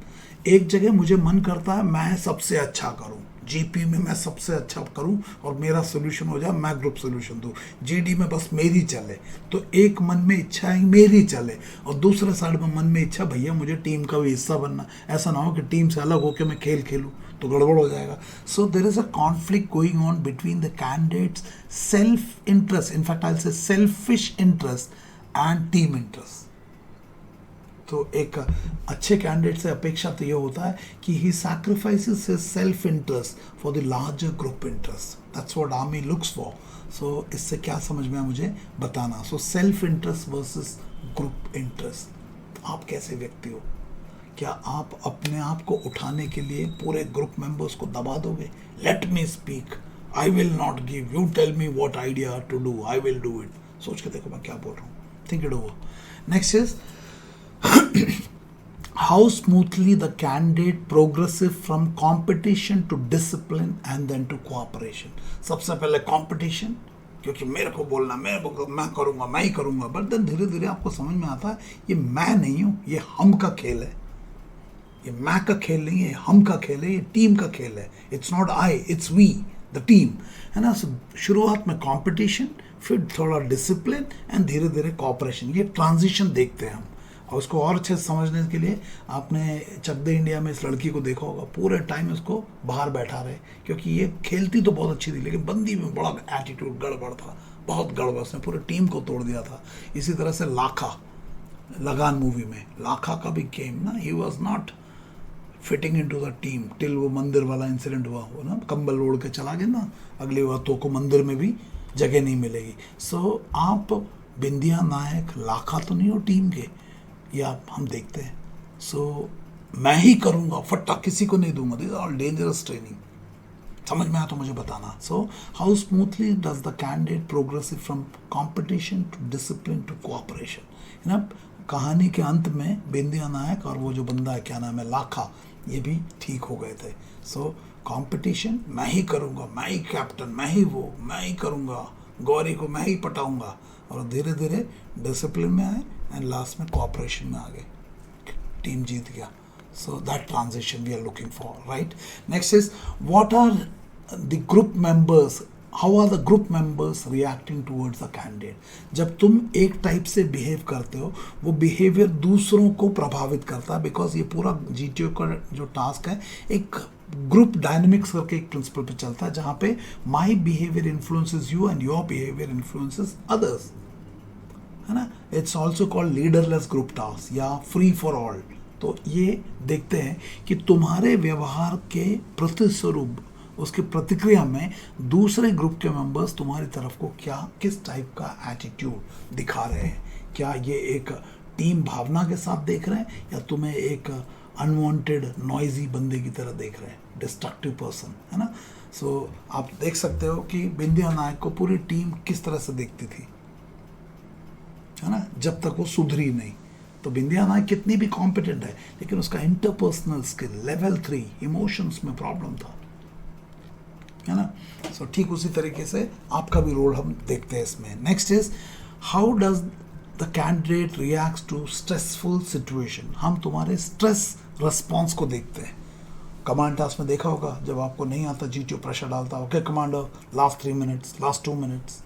एक जगह मुझे मन करता है मैं सबसे अच्छा करूं, जीपी में मैं सबसे अच्छा करूं और मेरा सोल्यूशन हो जाए, मैं ग्रुप सोल्यूशन दूं, जीडी में बस मेरी चले। तो एक मन में इच्छा है मेरी चले और दूसरे साइड में मन में इच्छा भैया मुझे टीम का भी हिस्सा बनना। ऐसा ना हो कि टीम से अलग होकर मैं खेल खेलूं, तो गड़बड़ हो जाएगा। So there is a conflict going on between the candidate's self interest, in fact I say selfish interest and team interest. तो एक अच्छे कैंडिडेट से अपेक्षा तो ये होता है कि he sacrifices his self interest for the larger group interest. That's what army looks for. So इससे क्या समझ में आया मुझे बताना। So self interest versus group interest. आप कैसे व्यक्ति हो? क्या आप अपने आप को उठाने के लिए पूरे ग्रुप मेंबर्स को दबा दोगे? Let me speak, I will not give, you tell me what idea to do, I will do it. सोच के देखो मैं क्या बोल रहा हूँ। Think it over. Next is how smoothly the candidate progresses from competition to discipline and then to cooperation. सबसे पहले competition, क्योंकि मेरे को बोलना, मैं करूँगा, मैं ही करूँगा, बट देन धीरे धीरे आपको समझ में आता है ये मैं नहीं हूँ, ये हम का खेल है। ये मैं का खेल नहीं है, हम का खेल है, ये टीम का खेल है। It's not I, it's we, the team, है ना। शुरुआत में कंपटीशन, फिर थोड़ा डिसिप्लिन एंड धीरे धीरे कॉपरेशन। ये ट्रांजिशन देखते हैं हम। और उसको और अच्छे से समझने के लिए आपने चक दे इंडिया में इस लड़की को देखा होगा, पूरे टाइम इसको बाहर बैठा रहे, क्योंकि ये खेलती तो बहुत अच्छी थी लेकिन बंदी में बड़ा एटीट्यूड गड़बड़ था, बहुत गड़बड़, उसने पूरे टीम को तोड़ दिया था। इसी तरह से लाखा, लगान मूवी में लाखा का भी गेम ना, he was not fitting in to the team till वो मंदिर वाला इंसिडेंट हुआ, वो ना कंबल ओढ़ के चला गया ना, अगली बार तो को मंदिर में भी जगह नहीं मिलेगी। सो आप बिंदिया नायक लाखा तो नहीं हो टीम के, या हम देखते हैं। सो मैं ही करूँगा, फट्टा किसी को नहीं दूंगा, दिस ऑल डेंजरस ट्रेनिंग। समझ में आया तो मुझे बताना। So how smoothly does the candidate progress from competition to discipline to cooperation, है ना। कहानी के अंत में बिंदिया नायक और वो जो बंदा है, क्या नाम है, लाखा, ये भी ठीक हो गए थे। सो कंपटीशन, मैं ही करूँगा, मैं ही कैप्टन, मैं ही वो, मैं ही करूँगा, गौरी को मैं ही पटाऊँगा, और धीरे धीरे डिसिप्लिन में आए एंड लास्ट में कोऑपरेशन में आ गए, टीम जीत गया। So that transition we are looking for, right. Next is what are the group members, how are the group members reacting towards the candidate. जब तुम एक टाइप से बिहेव करते हो, वो बिहेवियर दूसरों को प्रभावित करता है, बिकॉज ये पूरा जीटीओ का जो टास्क है एक ग्रुप डायनेमिक्स करके एक प्रिंसिपल पे चलता है, जहाँ पे my behaviour influences you and your behaviour influences others, है ना। It's also called leaderless group task या फ्री फॉर ऑल। तो ये देखते हैं कि तुम्हारे व्यवहार के प्रतिस्वरूप, उसके प्रतिक्रिया में दूसरे ग्रुप के मेंबर्स तुम्हारी तरफ को क्या, किस टाइप का एटीट्यूड दिखा रहे हैं। क्या ये एक टीम भावना के साथ देख रहे हैं, या तुम्हें एक अनवांटेड नॉइजी बंदे की तरह देख रहे हैं, डिस्ट्रक्टिव पर्सन, है ना। सो आप देख सकते हो कि बिंदिया नायक को पूरी टीम किस तरह से देखती थी, है ना, जब तक वो सुधरी नहीं। तो बिंदिया नायक कितनी भी कॉम्पिटेंट है, लेकिन उसका इंटरपर्सनल स्किल लेवल 3 इमोशंस में प्रॉब्लम था, है ना। सो ठीक उसी तरीके से आपका भी रोल हम देखते हैं इसमें। Next is how does the candidate reacts to stressful situation. हम तुम्हारे स्ट्रेस रिस्पॉन्स को देखते हैं। कमांड टास्क में देखा होगा, जब आपको नहीं आता जीटीओ प्रेशर डालता, okay commander last 3 minutes, last 2 minutes,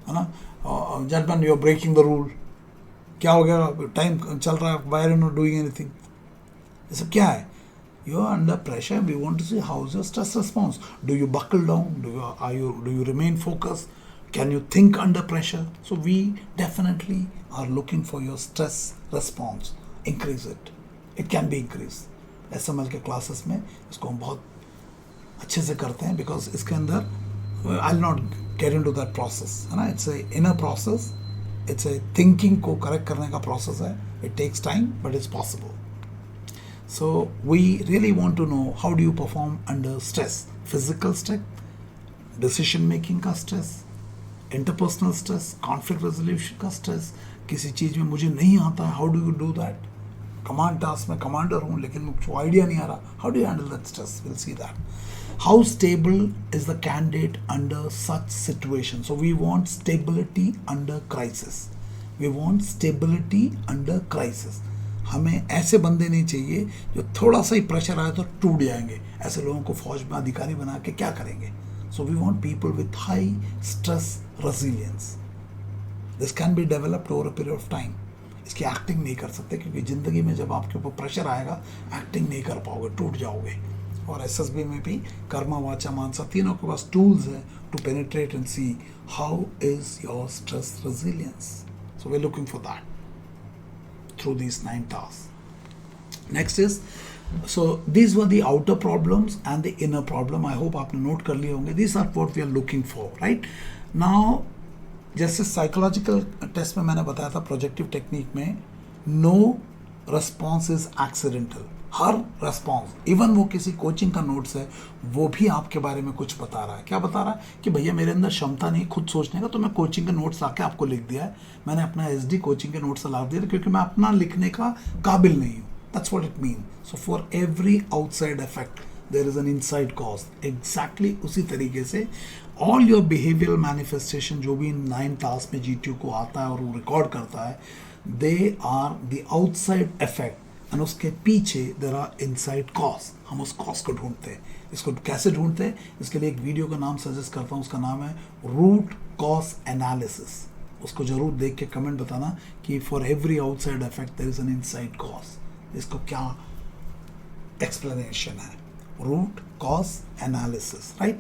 है ना, gentleman you are breaking the rule, क्या हो गया, टाइम चल रहा है, why are you not doing anything. ये सब क्या है? You are under pressure. We want to see how is your stress response. Do you buckle down? Do you remain focused? Can you think under pressure? So we definitely are looking for your stress response. Increase it. It can be increased. SML के classes में इसको हम बहुत अच्छे से करते हैं, because इसके अंदर I'll not get into that process, है ना. It's a inner process. It's a thinking को correct करने का process है. It takes time, but it's possible. So we really want to know how do you perform under stress. Physical stress, decision making का stress, interpersonal stress, conflict resolution का stress, किसी चीज़ में मुझे नहीं आता है, how do you do that? Command task में commander हूँ लेकिन मुझको idea नहीं आ रहा, how do you handle that stress? We'll see that. How stable is the candidate under such situation? So we want stability under crisis. We want stability under crisis. हमें ऐसे बंदे नहीं चाहिए जो थोड़ा सा ही प्रेशर आए तो टूट जाएंगे। ऐसे लोगों को फौज में अधिकारी बना के क्या करेंगे? So we want people with high stress resilience. This can be developed over a period of time. इसकी एक्टिंग नहीं कर सकते, क्योंकि ज़िंदगी में जब आपके ऊपर प्रेशर आएगा एक्टिंग नहीं कर पाओगे, टूट जाओगे। और एसएसबी में भी कर्मा वाचा मानसा तीनों के पास टूल्स हैं to penetrate and see how is your stress resilience. So we are looking for that through these 9 tasks. Next is, so these were the outer problems and the inner problem. I hope आपने note कर लिए होंगे. These are what we are looking for, right? Now, जैसे psychological test में मैंने बताया था projective technique में, नो रिस्पॉन्स इज एक्सीडेंटल। हर रेस्पॉन्स, इवन वो किसी कोचिंग का नोट्स है, वो भी आपके बारे में कुछ बता रहा है। क्या बता रहा है? कि भैया मेरे अंदर क्षमता नहीं खुद सोचने का, तो मैं कोचिंग के नोट्स आके आपको लिख दिया है। मैंने अपना एसडी कोचिंग के नोट्स ला दिया क्योंकि मैं अपना लिखने का काबिल नहीं हूँ। That's what it mean. So for every outside effect there is an inside cause. Exactly उसी तरीके से ऑल योर बिहेवियरल मैनिफेस्टेशन जो भी इन 9 टास्क में जीटीयू को आता है और वो रिकॉर्ड करता है, they are the outside effect and उसके पीछे देयर आर इनसाइड कॉज। हम उस कॉज को ढूंढते हैं। इसको कैसे ढूंढते हैं? इसके लिए एक वीडियो का नाम सजेस्ट करता हूँ, उसका नाम है रूट कॉज एनालिसिस। उसको जरूर देख के कमेंट बताना कि for every outside effect there is an inside cause. इसको क्या एक्सप्लेनेशन है? Root cause analysis, right?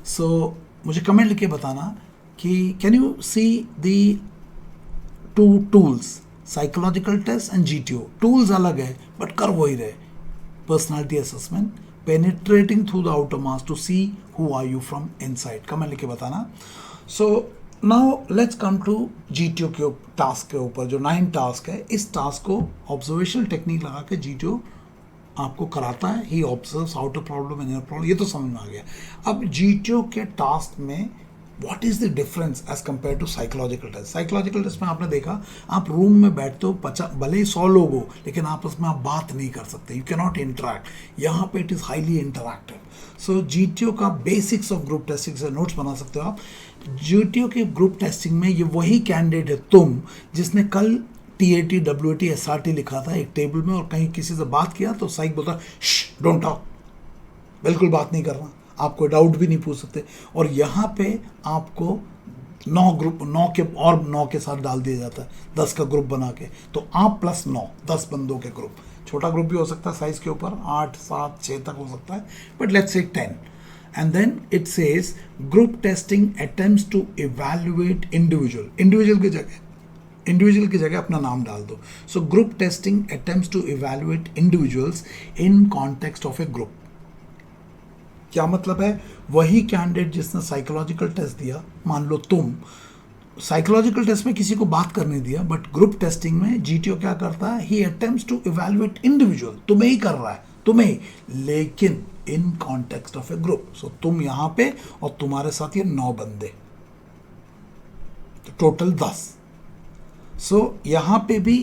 So मुझे कमेंट लिख के बताना कि can you see the 2 tools, psychological test and GTO. Tools अलग है बट कर वही रहे। Personality assessment, penetrating through the outer mass to see who are you from inside. Comment लिख के बताना। So now let's come to GTO के task के ऊपर। जो 9 टास्क है, इस टास्क को ऑब्जर्वेशनल टेक्निक लगा के जीटीओ आपको कराता है। He observes outer problem and inner problem. ये तो समझ में आ गया। अब जीटीओ के टास्क में what is the difference as compare to psychological test? Psychological test में आपने देखा, आप रूम में बैठते हो, भले ही 100 लोग हो, लेकिन आपस में आप बात नहीं कर सकते, यू कैन नॉट इंटरैक्ट। यहाँ पे it is highly interactive. So GTO का बेसिक्स ऑफ ग्रुप टेस्टिंग से नोट्स बना सकते हो आप। जीटीओ के ग्रुप टेस्टिंग में ये वही कैंडिडेट है तुम, जिसने कल TAT, WAT, SRT लिखा था एक टेबल में, और कहीं किसी से बात किया तो साइक बोलता डोंट टॉक, बिल्कुल बात नहीं करना, आप कोई डाउट भी नहीं पूछ सकते। और यहाँ पे आपको 9 ग्रुप, 9 के साथ डाल दिया जाता है, 10 का ग्रुप बना के। तो आप प्लस 9, 10 बंदों के ग्रुप। छोटा ग्रुप भी हो सकता है साइज के ऊपर, 8, 7, 6 तक हो सकता है, but let's say 10। And then it says group testing attempts to evaluate individual की जगह अपना नाम डाल दो। So group testing attempts to evaluate individuals in context of a group। क्या मतलब है? वही कैंडिडेट जिसने साइकोलॉजिकल टेस्ट दिया, मान लो तुम साइकोलॉजिकल टेस्ट में किसी को बात करने दिया, बट ग्रुप टेस्टिंग में जीटीओ क्या करता है? He attempts to evaluate individual. तुम्हें ही कर रहा है, तुम्हें, लेकिन in context of a group. So तुम यहां पे और तुम्हारे साथ ये 9 बंदे, तो टोटल 10। सो यहां पे भी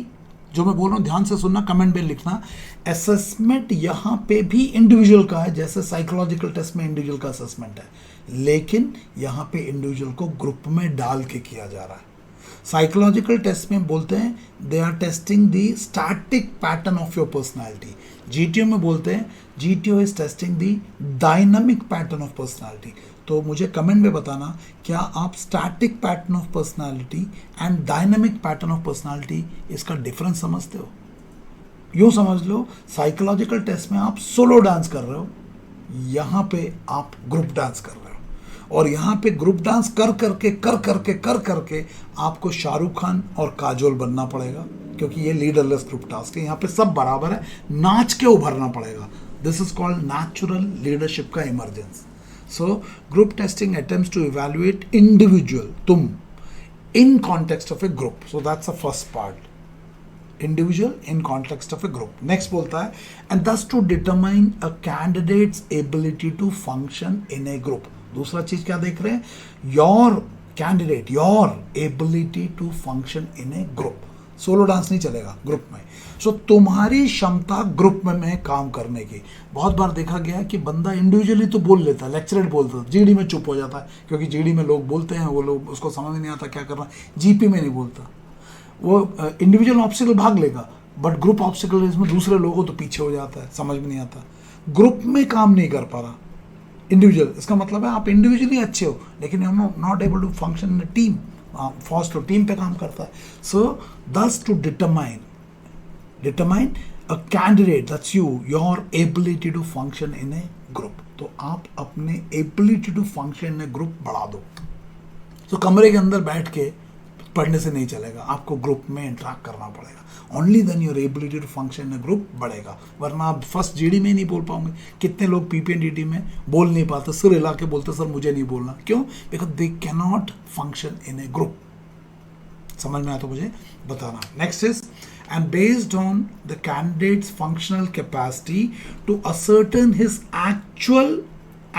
जो मैं बोल रहा हूं ध्यान से सुनना, कमेंट में लिखना। असेसमेंट यहां पे भी इंडिविजुअल का है, जैसे साइकोलॉजिकल टेस्ट में इंडिविजुअल का असेसमेंट है, लेकिन यहां पे इंडिविजुअल को ग्रुप में डाल के किया जा रहा है। साइकोलॉजिकल टेस्ट में बोलते हैं they are testing the static pattern of your personality. GTO में बोलते हैं GTO is testing the dynamic pattern of personality. तो मुझे कमेंट में बताना, क्या आप static pattern of personality and dynamic pattern of personality इसका डिफरेंस समझते हो? यूँ समझ लो, साइकोलॉजिकल टेस्ट में आप सोलो डांस कर रहे हो, यहाँ पे आप ग्रुप डांस कर रहे हो, और यहाँ पे ग्रुप डांस कर करके आपको शाहरुख खान और काजोल बनना पड़ेगा, क्योंकि ये लीडरलेस ग्रुप टास्क है। यहाँ पे सब बराबर है, नाच के उभरना पड़ेगा। This is called natural leadership का emergence. So group testing attempts to evaluate individual, tum, in context of a group. So that's the first part. Individual in context of a group. Next बोलता है, and thus to determine a candidate's ability to function in a group. दूसरा चीज क्या देख रहे हैं? Your candidate, your ability to function in a group. Solo dance नहीं चलेगा ग्रुप में। सो तुम्हारी क्षमता ग्रुप में काम करने की। बहुत बार देखा गया है कि बंदा इंडिविजुअली तो बोल लेता है, लेक्चरेट बोलता है, जीडी में चुप हो जाता है, क्योंकि जीडी में लोग बोलते हैं, वो लोग उसको समझ नहीं आता क्या करना। जीपी में नहीं बोलता, वो इंडिविजुअल ऑब्स्टिकल भाग लेगा, बट ग्रुप ऑब्स्टिकल रेस में दूसरे लोगों तो पीछे हो जाता है, समझ में नहीं आता, ग्रुप में काम नहीं कर पा रहा, इंडिविजुअल, इसका मतलब है आप इंडिविजुअली अच्छे हो लेकिन you are not able to function in a team, first तो टीम पे काम करता है. So this to determine a candidate, that's you, your ability to function in a group. तो आप अपने ability to function in a group बढ़ा दो. तो कमरे के अंदर बैठ के पढ़ने से नहीं चलेगा, आपको ग्रुप में इंटरेक्ट करना पड़ेगा. Only then your ability to function in group बढ़ेगा, वरना आप फर्स्ट जीडी में नहीं बोल पाओगे. कितने लोग पीपीएनडीटी में बोल नहीं पाते, सिर हिला के बोलते सर मुझे नहीं बोलना, क्यों? Because they can not function in a group. समझ में आया तो मुझे बताना. Next is, and based on the candidate's functional capacity to ascertain his actual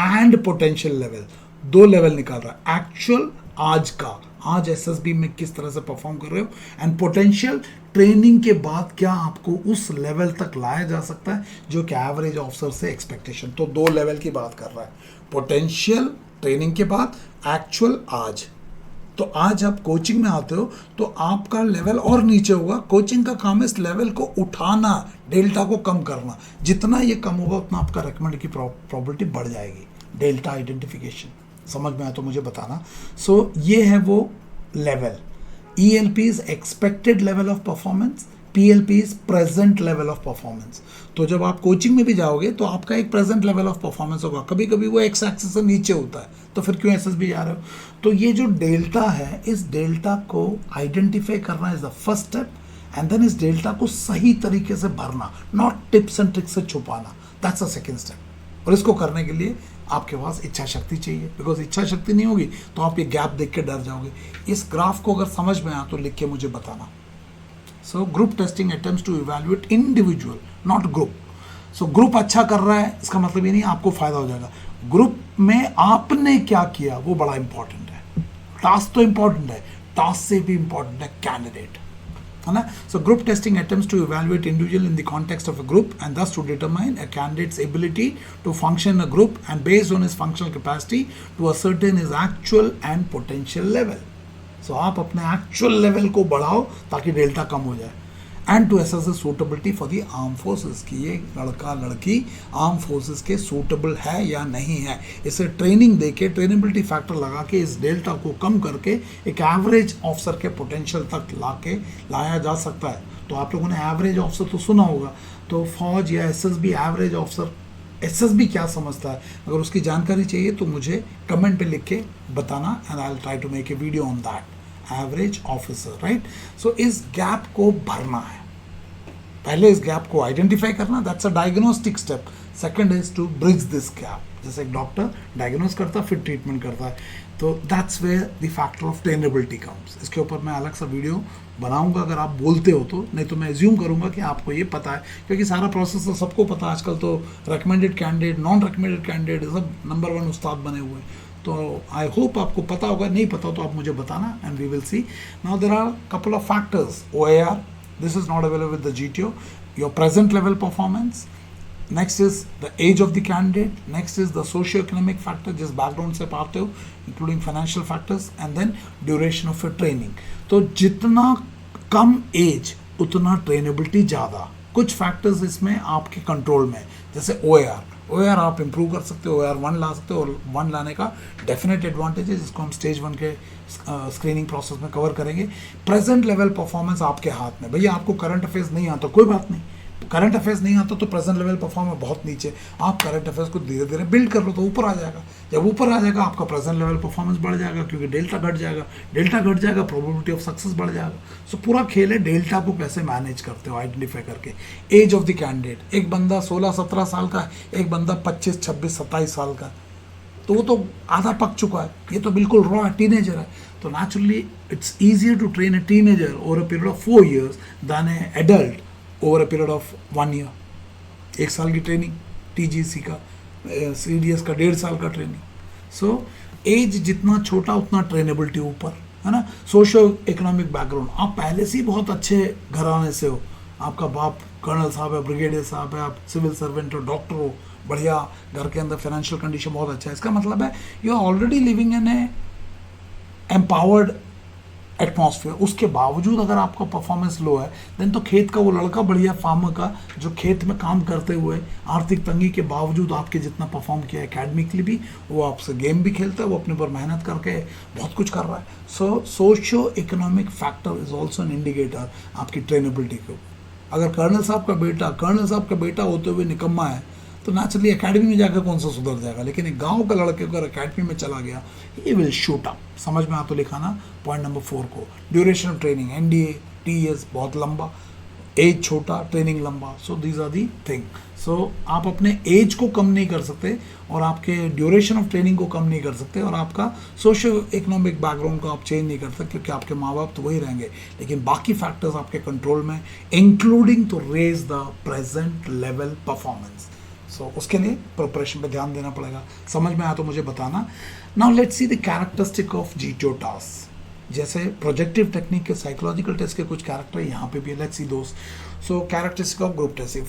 and potential level. दो लेवल निकाल रहा है, एक्चुअल आज का, आज एसएसबी में किस तरह से परफॉर्म कर रहे हो, एंड पोटेंशियल ट्रेनिंग के बाद क्या आपको उस लेवल तक लाया जा सकता है जो कि एवरेज ऑफिसर से एक्सपेक्टेशन. तो दो लेवल की बात कर रहा है, पोटेंशियल ट्रेनिंग के बाद, एक्चुअल आज. तो आज आप कोचिंग में आते हो तो आपका लेवल और नीचे होगा. कोचिंग का काम है इस लेवल को उठाना, डेल्टा को कम करना. जितना ये कम होगा उतना आपका रिकमेंड की प्रोबेबिलिटी बढ़ जाएगी. डेल्टा आइडेंटिफिकेशन समझ में आया तो मुझे बताना. सो ये है वो level. ELP is expected level of performance, PLP is present level of performance. तो जब आप कोचिंग में भी जाओगे तो आपका एक प्रेजेंट लेवल ऑफ परफॉर्मेंस होगा. कभी कभी वो एक्स एक्सिस से नीचे होता है, तो फिर क्यों एसएसबी जा रहे हो? तो ये जो डेल्टा है, इस डेल्टा को आइडेंटिफाई करना is the first step, and then इस डेल्टा को सही तरीके से भरना, नॉट टिप्स एंड ट्रिक्स से छुपाना. That's a second step. और इसको करने के लिए आपके पास इच्छा शक्ति चाहिए, बिकॉज इच्छा शक्ति नहीं होगी तो आप ये गैप देख के डर जाओगे. इस ग्राफ को अगर समझ में आया तो लिख के मुझे बताना. So group testing attempts to evaluate individual, not group. So group अच्छा कर रहा है इसका मतलब ये नहीं आपको फायदा हो जाएगा. ग्रुप में आपने क्या किया वो बड़ा इंपॉर्टेंट है. टास्क तो इंपॉर्टेंट है, टास्क से भी इंपॉर्टेंट है कैंडिडेट, है ना. So group testing attempts to evaluate individual in the context of a group and thus to determine a candidate's ability to function in a group and based on his functional capacity to ascertain his actual and potential level. So आप अपने actual level को बढ़ाओ ताकि delta कम हो जाए. And to assess the suitability for the arm forces, कि ये लड़का लड़की आर्म फोर्सेस के सूटेबल है या नहीं है. इसे ट्रेनिंग देके, ट्रेनेबिलिटी फैक्टर लगा के इस डेल्टा को कम करके एक एवरेज ऑफिसर के पोटेंशियल तक लाया जा सकता है. तो आप लोगों ने एवरेज ऑफिसर तो सुना होगा, तो फौज या एसएसबी एवरेज ऑफिसर, एसएसबी क्या समझता है, अगर उसकी जानकारी चाहिए तो मुझे कमेंट पे लिख के बताना, and I will try to make a video on that. Average officer, right. So इस गैप को भरना है. पहले इस गैप को आइडेंटिफाई करना, that's a diagnostic step. Second is to bridge this gap. जैसे एक डॉक्टर डायग्नोस करता है फिर ट्रीटमेंट करता है, तो that's where the factor of trainability comes. इसके ऊपर मैं अलग सा वीडियो बनाऊंगा अगर आप बोलते हो तो, नहीं तो मैं एज्यूम करूंगा कि आपको ये पता है, क्योंकि सारा प्रोसेस तो सबको पता है. आजकल तो recommended candidate, non recommended candidate सब नंबर 1 उस्ताद बने हुए हैं. तो आई होप आपको पता होगा. नहीं पता तो आप मुझे बताना and we will see. Now there are couple of factors. OAR, this is not available with the GTO. Your present level performance. Next is the age of the candidate. Next is the socio-economic factor, जिस background से पाते हो, including financial factors, and then duration of your training. तो जितना कम as उतना trainability ज़्यादा. कुछ factors इसमें आपके कंट्रोल में, जैसे OAR आप इंप्रूव कर सकते हो, OAR 1 ला सकते हो. और 1 लाने का डेफिनेट एडवांटेज है जिसको हम स्टेज 1 के स्क्रीनिंग प्रोसेस में कवर करेंगे. प्रेजेंट लेवल परफॉर्मेंस आपके हाथ में. भैया आपको करंट अफेयर्स नहीं आता, कोई बात नहीं. करंट अफेयर्स नहीं आता तो प्रेजेंट लेवल परफॉर्मेंस बहुत नीचे. आप करंट अफेयर्स को धीरे धीरे बिल्ड कर लो तो ऊपर आ जाएगा. जब ऊपर आ जाएगा आपका प्रेजेंट लेवल परफॉर्मेंस बढ़ जाएगा, क्योंकि डेल्टा घट जाएगा. डेल्टा घट जाएगा, प्रोबेबिलिटी ऑफ सक्सेस बढ़ जाएगा. सो पूरा खेल है डेल्टा को कैसे मैनेज करते हो आइडेंटिफाई करके. एज ऑफ द कैंडिडेट, एक बंदा 16-17 साल का है, एक बंदा 25-26-27 साल का, तो वो तो आधा पक चुका है. ये तो बिल्कुल रॉ टीनेजर है. तो naturally it's easier to train a teenager over a period of 4 years than a adult over a period of 1 year. 1 साल की ट्रेनिंग TGC का, CDS का 1.5 साल का ट्रेनिंग. सो एज जितना छोटा उतना ट्रेनेबिलिटी ऊपर, है ना. सोशो इकोनॉमिक बैकग्राउंड, आप पहले से ही बहुत अच्छे घराने से हो, आपका बाप कर्नल साहब है, ब्रिगेडियर साहब है, आप सिविल सर्वेंट हो, डॉक्टर हो, बढ़िया घर के अंदर फाइनेंशियल कंडीशन बहुत अच्छा है. इसका मतलब है you are already living in a empowered atmosphere, उसके बावजूद अगर आपका परफॉर्मेंस लो है, देन तो खेत का वो लड़का बढ़िया फार्मर का जो खेत में काम करते हुए आर्थिक तंगी के बावजूद आपके जितना परफॉर्म किया एकेडमिकली भी, वो आपसे गेम भी खेलता है, वो अपने पर मेहनत करके बहुत कुछ कर रहा है. So socio economic factor is also an indicator आपकी ट्रेनेबिलिटी को. अगर कर्नल साहब का बेटा होते हुए निकम्मा है तो नेचुरली एकेडमी में जाकर कौन सा सुधर जाएगा, लेकिन एक गांव का लड़के अगर एकेडमी में चला गया, ही विल शूट अप. समझ में आ तो लिखा ना पॉइंट नंबर 4 को. Duration of training, NDA 3 years बहुत लंबा, एज छोटा, ट्रेनिंग लंबा. So these are the thing. So आप अपने एज को कम नहीं कर सकते और आपके ड्यूरेशन ऑफ ट्रेनिंग को कम नहीं कर सकते और आपका सोशो इकोनॉमिक बैकग्राउंड को आप चेंज नहीं कर सकते, क्योंकि आपके माँ बाप तो वही रहेंगे, लेकिन बाकी फैक्टर्स आपके कंट्रोल में, including to raise the present level performance. So उसके लिए प्रिपरेशन पे ध्यान देना पड़ेगा. समझ में आया तो मुझे बताना. Now let's see the characteristic of GTO task. जैसे प्रोजेक्टिव टेक्निक के साइकोलॉजिकल टेस्ट के कुछ कैरेक्टर यहाँ पे भी. लेट्स सी दोस्त. So characteristic of group testing.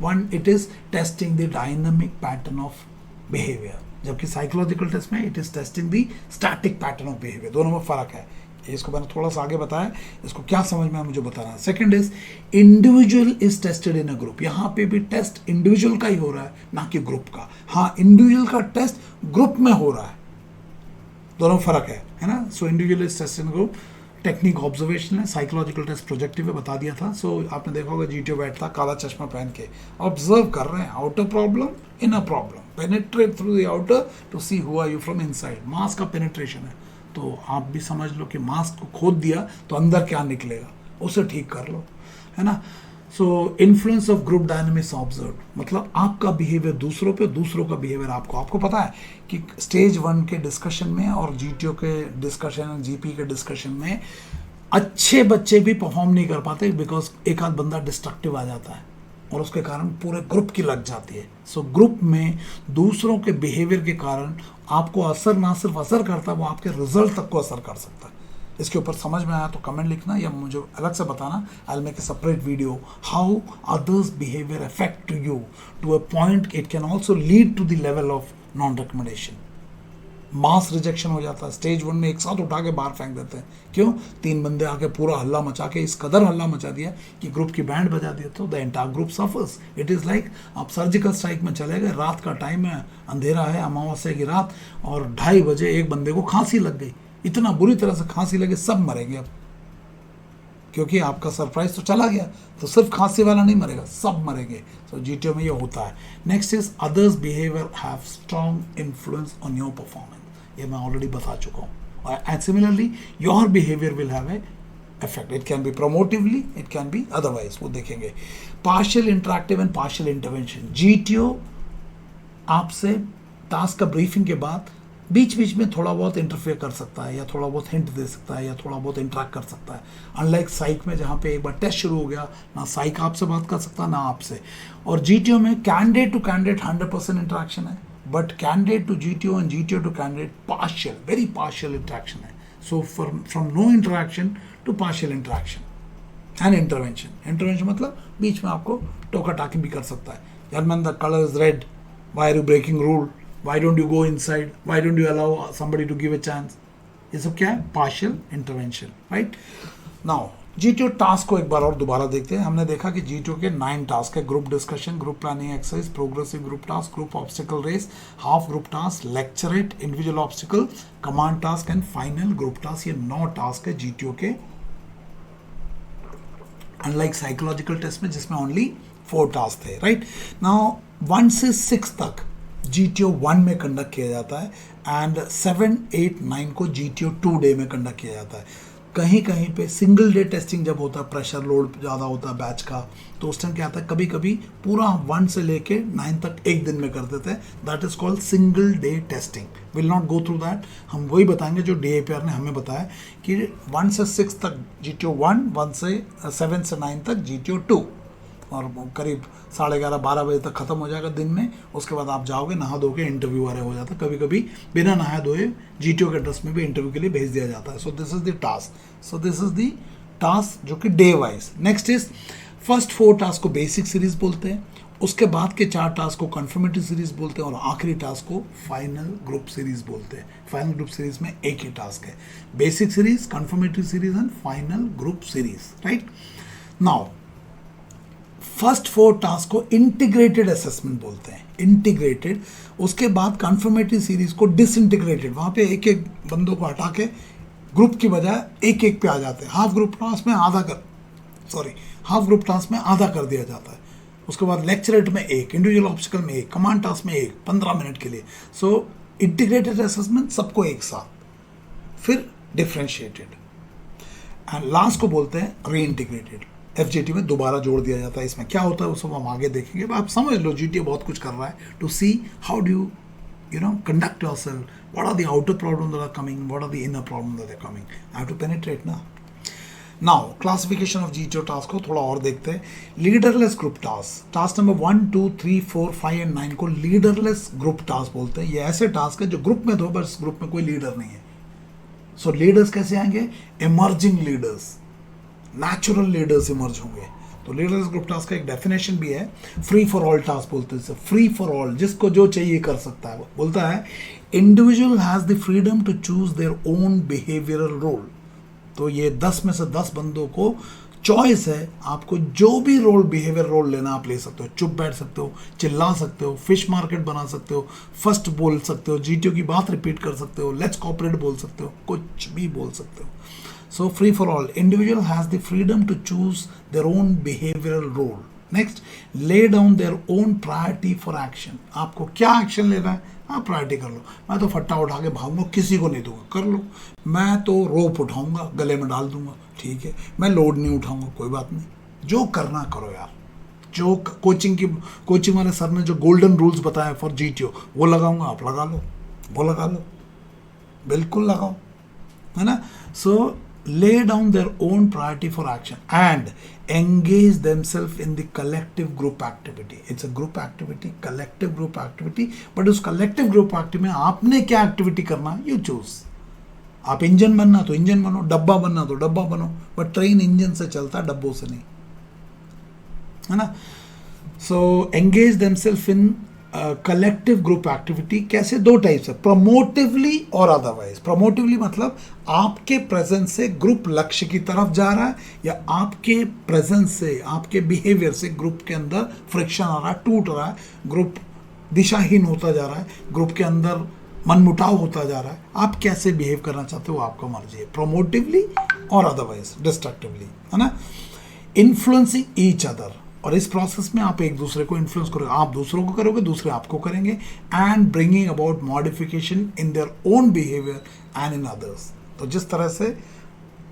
One, it is testing the dynamic pattern of behaviour, जबकि साइकोलॉजिकल टेस्ट में it is testing the static pattern of behaviour. दोनों में फर्क है. इसको मैंने थोड़ा सा आगे बताया, इसको क्या समझ में है मुझे बताना. Second is individual is tested in a group. यहाँ पे भी टेस्ट इंडिविजुअल का ही हो रहा है, ना कि ग्रुप का. हाँ, इंडिविजुअल का टेस्ट ग्रुप में हो रहा है, दोनों फर्क है ना. So individual is test in group. Technique observation है, साइकोलॉजिकल टेस्ट प्रोजेक्टिव है, बता दिया था. सो आपने देखा होगा जीटीओ बैठता काला चश्मा पहन के, ऑब्जर्व कर रहे हैं outer problem, inner problem, penetrate through the outer to see who are you from inside. Mass का पेनिट्रेशन है, तो आप भी समझ लो कि मास्क को खोद दिया तो अंदर क्या निकलेगा, उसे ठीक कर लो, है ना. So influence of group dynamics observe, मतलब आपका बिहेवियर दूसरों पे, दूसरों का बिहेवियर आपको पता है कि स्टेज 1 के डिस्कशन में और जीटीओ के डिस्कशन, जीपी के डिस्कशन में अच्छे बच्चे भी परफॉर्म नहीं कर पाते, बिकॉज एक आध बंदा डिस्ट्रक्टिव आ जाता है और उसके कारण पूरे ग्रुप की लग जाती है. सो ग्रुप में दूसरों के बिहेवियर के कारण आपको असर ना सिर्फ असर करता है, वो आपके रिजल्ट तक को असर कर सकता है. इसके ऊपर समझ में आया तो कमेंट लिखना या मुझे अलग से बताना. I will make a separate video how others behaviour affect you to a point it can also lead to the level of non recommendation. Mass rejection हो जाता है. स्टेज 1 में एक साथ उठा के बाहर फेंक देते हैं. क्यों? 3 बंदे आके पूरा हल्ला मचा के, इस कदर हल्ला मचा दिया कि ग्रुप की बैंड बजा दिया, तो the entire group suffers. It is like आप सर्जिकल स्ट्राइक में चले गए, रात का टाइम है, अंधेरा है, अमावस्या की रात, और 2:30 बजे एक बंदे को खांसी लग गई. इतना बुरी तरह से खांसी लगे, सब मरेंगे अब, क्योंकि आपका सरप्राइज तो चला गया. तो सिर्फ खांसी वाला नहीं मरेगा, सब मरेंगे. तो जीटीओ में ये होता है. Next is others behaviour have strong influence on your performance. ये मैं ऑलरेडी बता चुका हूँ. And similarly your behaviour will have a effect. It can be promotively, it can be otherwise, वो देखेंगे. Partial interactive and partial intervention. GTO आपसे task का briefing के बाद बीच बीच में थोड़ा बहुत इंटरफेयर कर सकता है, या थोड़ा बहुत हिंट दे सकता है, या थोड़ा बहुत इंटरैक्ट कर सकता है. अनलाइक साइक में जहाँ पे एक बार टेस्ट शुरू हो गया, ना साइक आपसे बात कर सकता ना आपसे. और जीटीओ में कैंडिडेट टू कैंडिडेट 100% इंटरेक्शन है, but candidate to GTO and GTO to candidate partial, very partial interaction है. So from no interaction to partial interaction and intervention. Intervention मतलब बीच में आपको टोका टाकी भी कर सकता है. यार man the colour is red, why are you breaking rule, why don't you go inside, why don't you allow somebody to give a chance. ये सब क्या है? Partial intervention, right. Now GTO task को एक बार और दोबारा देखते हैं. हमने देखा कि जीटीओ के 9 टास्क है. Group discussion, group planning exercise, progressive group task, group obstacle race, half group task, lecturette, individual obstacle, command task and final group task. ये 9 टास्क है जीटीओ के. अनलाइक साइकोलॉजिकल टेस्ट में जिसमें ओनली 4 टास्क थे, right. Now 1 से 6 तक GTO 1 में conduct किया जाता है, एंड 7, 8, 9 को जीटीओ 2 डे में कंडक्ट किया जाता है. कहीं कहीं पे सिंगल डे टेस्टिंग जब होता है, प्रेशर लोड ज़्यादा होता है बैच का, तो उस टाइम क्या आता है, कभी कभी पूरा 1 से लेके 9 तक एक दिन में कर देते हैं. That is called single day testing. Will not go through that. हम वही बताएंगे जो डीएपीआर ने हमें बताया कि 1 से 6 तक जीटीओ 1, 1 से 7 से 9 तक जीटीओ 2, और करीब 11:30, 12 बजे तक ख़त्म हो जाएगा दिन में. उसके बाद आप जाओगे, नहा धो के इंटरव्यू वाले हो जाता है. कभी कभी बिना नहाए धोए जीटीओ के ड्रेस में भी इंटरव्यू के लिए भेज दिया जाता है. So this is the task. So this is the task जो कि day wise. Next is first 4 task को बेसिक सीरीज बोलते हैं. उसके बाद के 4 टास्क को कंफर्मेटरी सीरीज बोलते हैं और आखिरी टास्क को फाइनल ग्रुप सीरीज बोलते हैं। फाइनल ग्रुप सीरीज में एक ही टास्क है, basic series, confirmatory series and final group series, right. Now first 4 task को इंटीग्रेटेड असेसमेंट बोलते हैं, इंटीग्रेटेड। उसके बाद कंफर्मेटरी सीरीज को डिसइंटीग्रेटेड, वहां पे एक एक बंदों को हटा के ग्रुप की बजाय एक एक पे आ जाते हैं। हाफ ग्रुप टास्क में आधा कर दिया जाता है। उसके बाद लेक्चरेट में एक, इंडिविजुअल ऑब्स्टिकल में एक, कमांड टास्क में एक, 15 मिनट के लिए। सो इंटीग्रेटेड असेसमेंट सबको एक साथ, फिर डिफ्रेंशिएटेड, एंड लास्ट को बोलते हैं री इंटीग्रेटेड। एफजीटी में दोबारा जोड़ दिया जाता है। इसमें क्या होता है वो सब हम आगे देखेंगे। आप समझ लो जीटीए बहुत कुछ कर रहा है to see how do you know conduct yourself, what are the outer problems that are coming, what are the inner problems that are coming. I have to penetrate now. Now classification of GTO task को थोड़ा और देखते हैं। Leaderless group task number 1, 2, 3, 4, 5 and 9 को leaderless group task बोलते हैं। ये ऐसे टास्क है जो ग्रुप में दो, बस ग्रुप में कोई लीडर नहीं है। सो लीडर्स कैसे आएंगे? Emerging leaders, natural leaders emerge होंगे। तो लीडरलेस ग्रुप टास्क का एक डेफिनेशन भी है, फ्री फॉर ऑल टास्क बोलते हैं। फ्री फॉर ऑल, जिसको जो चाहिए कर सकता है। वो बोलता है individual has the freedom to choose their own behavioural role. तो ये 10 में से 10 बंदों को चॉइस है, आपको जो भी रोल, बिहेवियर रोल लेना आप ले सकते हो। चुप बैठ सकते हो, चिल्ला सकते हो, फिश मार्केट बना सकते हो, फर्स्ट बोल सकते हो, जीटीओ की बात रिपीट कर सकते हो, लेट्स कॉपरेट बोल सकते हो, कुछ भी बोल सकते हो। So free for all, individual has the freedom to choose their own behavioral role. Next, lay down their own priority for action. आपको क्या एक्शन लेना है, आप प्रायोरिटी कर लो। मैं तो फट्टा उठा के भागूंगा, किसी को नहीं दूंगा, कर लो। मैं तो रोप उठाऊंगा, गले में डाल दूंगा, ठीक है। मैं लोड नहीं उठाऊंगा, कोई बात नहीं, जो करना करो यार। जो कोचिंग वाले सर ने जो गोल्डन रूल्स बताए फॉर जीटीओ, वो लगाऊंगा, आप लगा लो, वो लगा लो, बिल्कुल लगाओ, है ना। सो lay down their own priority for action and engage themselves in the collective group activity. It's a group activity, collective group activity, but उस collective group activity में आपने क्या activity करना है, you choose. आप इंजन बनना तो इंजन बनो, डब्बा बनना तो डब्बा बनो, बट ट्रेन इंजन से चलता है, डब्बों से नहीं, है ना। So engage themselves in collective group activity. कैसे? 2 टाइप्स है, प्रमोटिवली और अदरवाइज। प्रमोटिवली मतलब आपके प्रेजेंस से ग्रुप लक्ष्य की तरफ जा रहा है, या आपके प्रेजेंस से, आपके बिहेवियर से ग्रुप के अंदर फ्रिक्शन आ रहा है, टूट रहा है, ग्रुप दिशाहीन होता जा रहा है, ग्रुप के अंदर मनमुटाव होता जा रहा है। आप कैसे बिहेव करना चाहते हो, आपका मर्जी है, प्रमोटिवली और अदरवाइज, डिस्ट्रक्टिवली, है ना। इन्फ्लुएंसिंग ईच अदर, और इस प्रोसेस में आप एक दूसरे को इन्फ्लुएंस करोगे, आप दूसरों को करोगे, दूसरे आपको करेंगे, and bringing about modification in their own behaviour and in others. तो जिस तरह से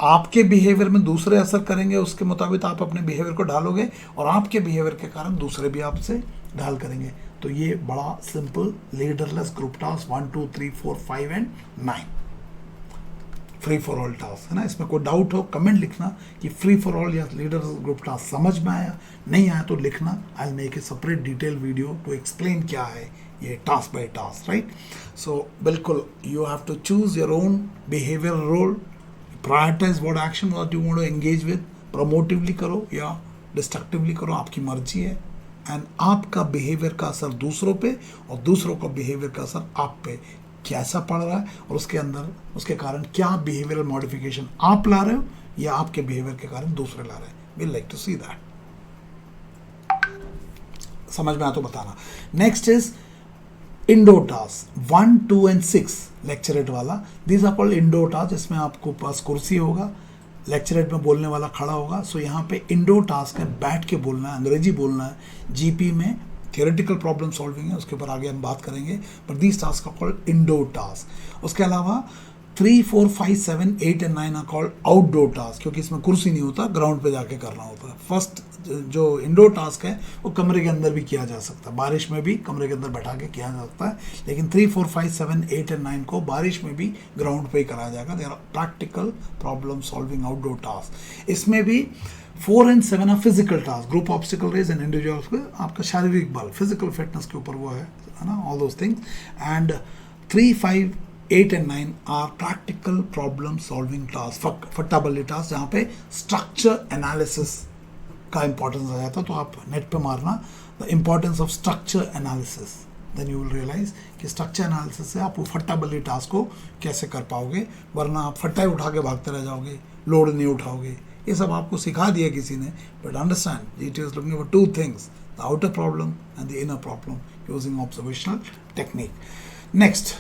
आपके बिहेवियर में दूसरे असर करेंगे, उसके मुताबिक आप अपने बिहेवियर को ढालोगे, और आपके बिहेवियर के कारण दूसरे भी आपसे ढाल करेंगे। तो ये बड़ा simple leaderless group task 1, 2, 3, 4, 5 and 9 free for all task, है ना। इसमें कोई डाउट हो कमेंट लिखना कि फ्री फॉर ऑल या लीडर ग्रुप टास्क समझ में आया, नहीं आया तो लिखना। I make a separate detail video to explain क्या है ये task by task, right. So बिल्कुल you have to choose your own behaviour role, prioritise what action what you want to engage with, promotively करो या destructively करो, आपकी मर्जी है। एंड आपका बिहेवियर का असर दूसरों पे और दूसरों का बिहेवियर का असर आप पे कैसा पड़ रहा है, और उसके अंदर उसके कारण क्या बिहेवियरल मॉडिफिकेशन आप ला रहे हो या आपके बिहेवियर के कारण दूसरे ला रहे हैं। We like to see that. समझ में आया तो बताना। Next is indoor task 1, 2 and 6 lecturette वाला। These are called indoor task. इसमें आपको पास कुर्सी होगा, लेक्चरेट में बोलने वाला खड़ा होगा। सो यहाँ पे इंडोर टास्क है, बैठ के बोलना है, अंग्रेजी बोलना है। जीपी में थियोरेटिकल प्रॉब्लम सॉल्विंग है, उसके ऊपर आगे हम बात करेंगे, पर these task are called indoor task. उसके अलावा 3, 4, 5, 7, 8 and 9 are called outdoor task, क्योंकि इसमें कुर्सी नहीं होता, ग्राउंड पे जाके करना होता है। फर्स्ट जो इंडोर टास्क है वो कमरे के अंदर भी किया जा सकता है, बारिश में भी कमरे के अंदर बैठा के किया जा सकता है, लेकिन 3, 4, 5, 7, 8 एंड 9 को बारिश में भी ग्राउंड पे ही कराया जाएगा। They are practical problem solving outdoor task. इसमें भी 4 and 7 are physical task, group obstacle race and individual, आपका शारीरिक बल, फिजिकल फिटनेस के ऊपर वो है ना, all those things. And 3, 5, 8 and 9 are practical problem solving task, फट्टाबल्ली टास्क, जहाँ पे स्ट्रक्चर एनालिसिस का इंपॉर्टेंस आ जाता है, तो आप नेट पे मारना the importance of structure analysis, then you will realise कि स्ट्रक्चर एनालिसिस से आप वो फट्टा बल्ली टास्क को कैसे कर पाओगे, वरना आप फट्टा ही उठा के भागते रह जाओगे, लोड नहीं उठाओगे। ये सब आपको सिखा दिया किसी ने, but understand GTO is looking for two things, the outer problem and the inner problem using observational technique. Next,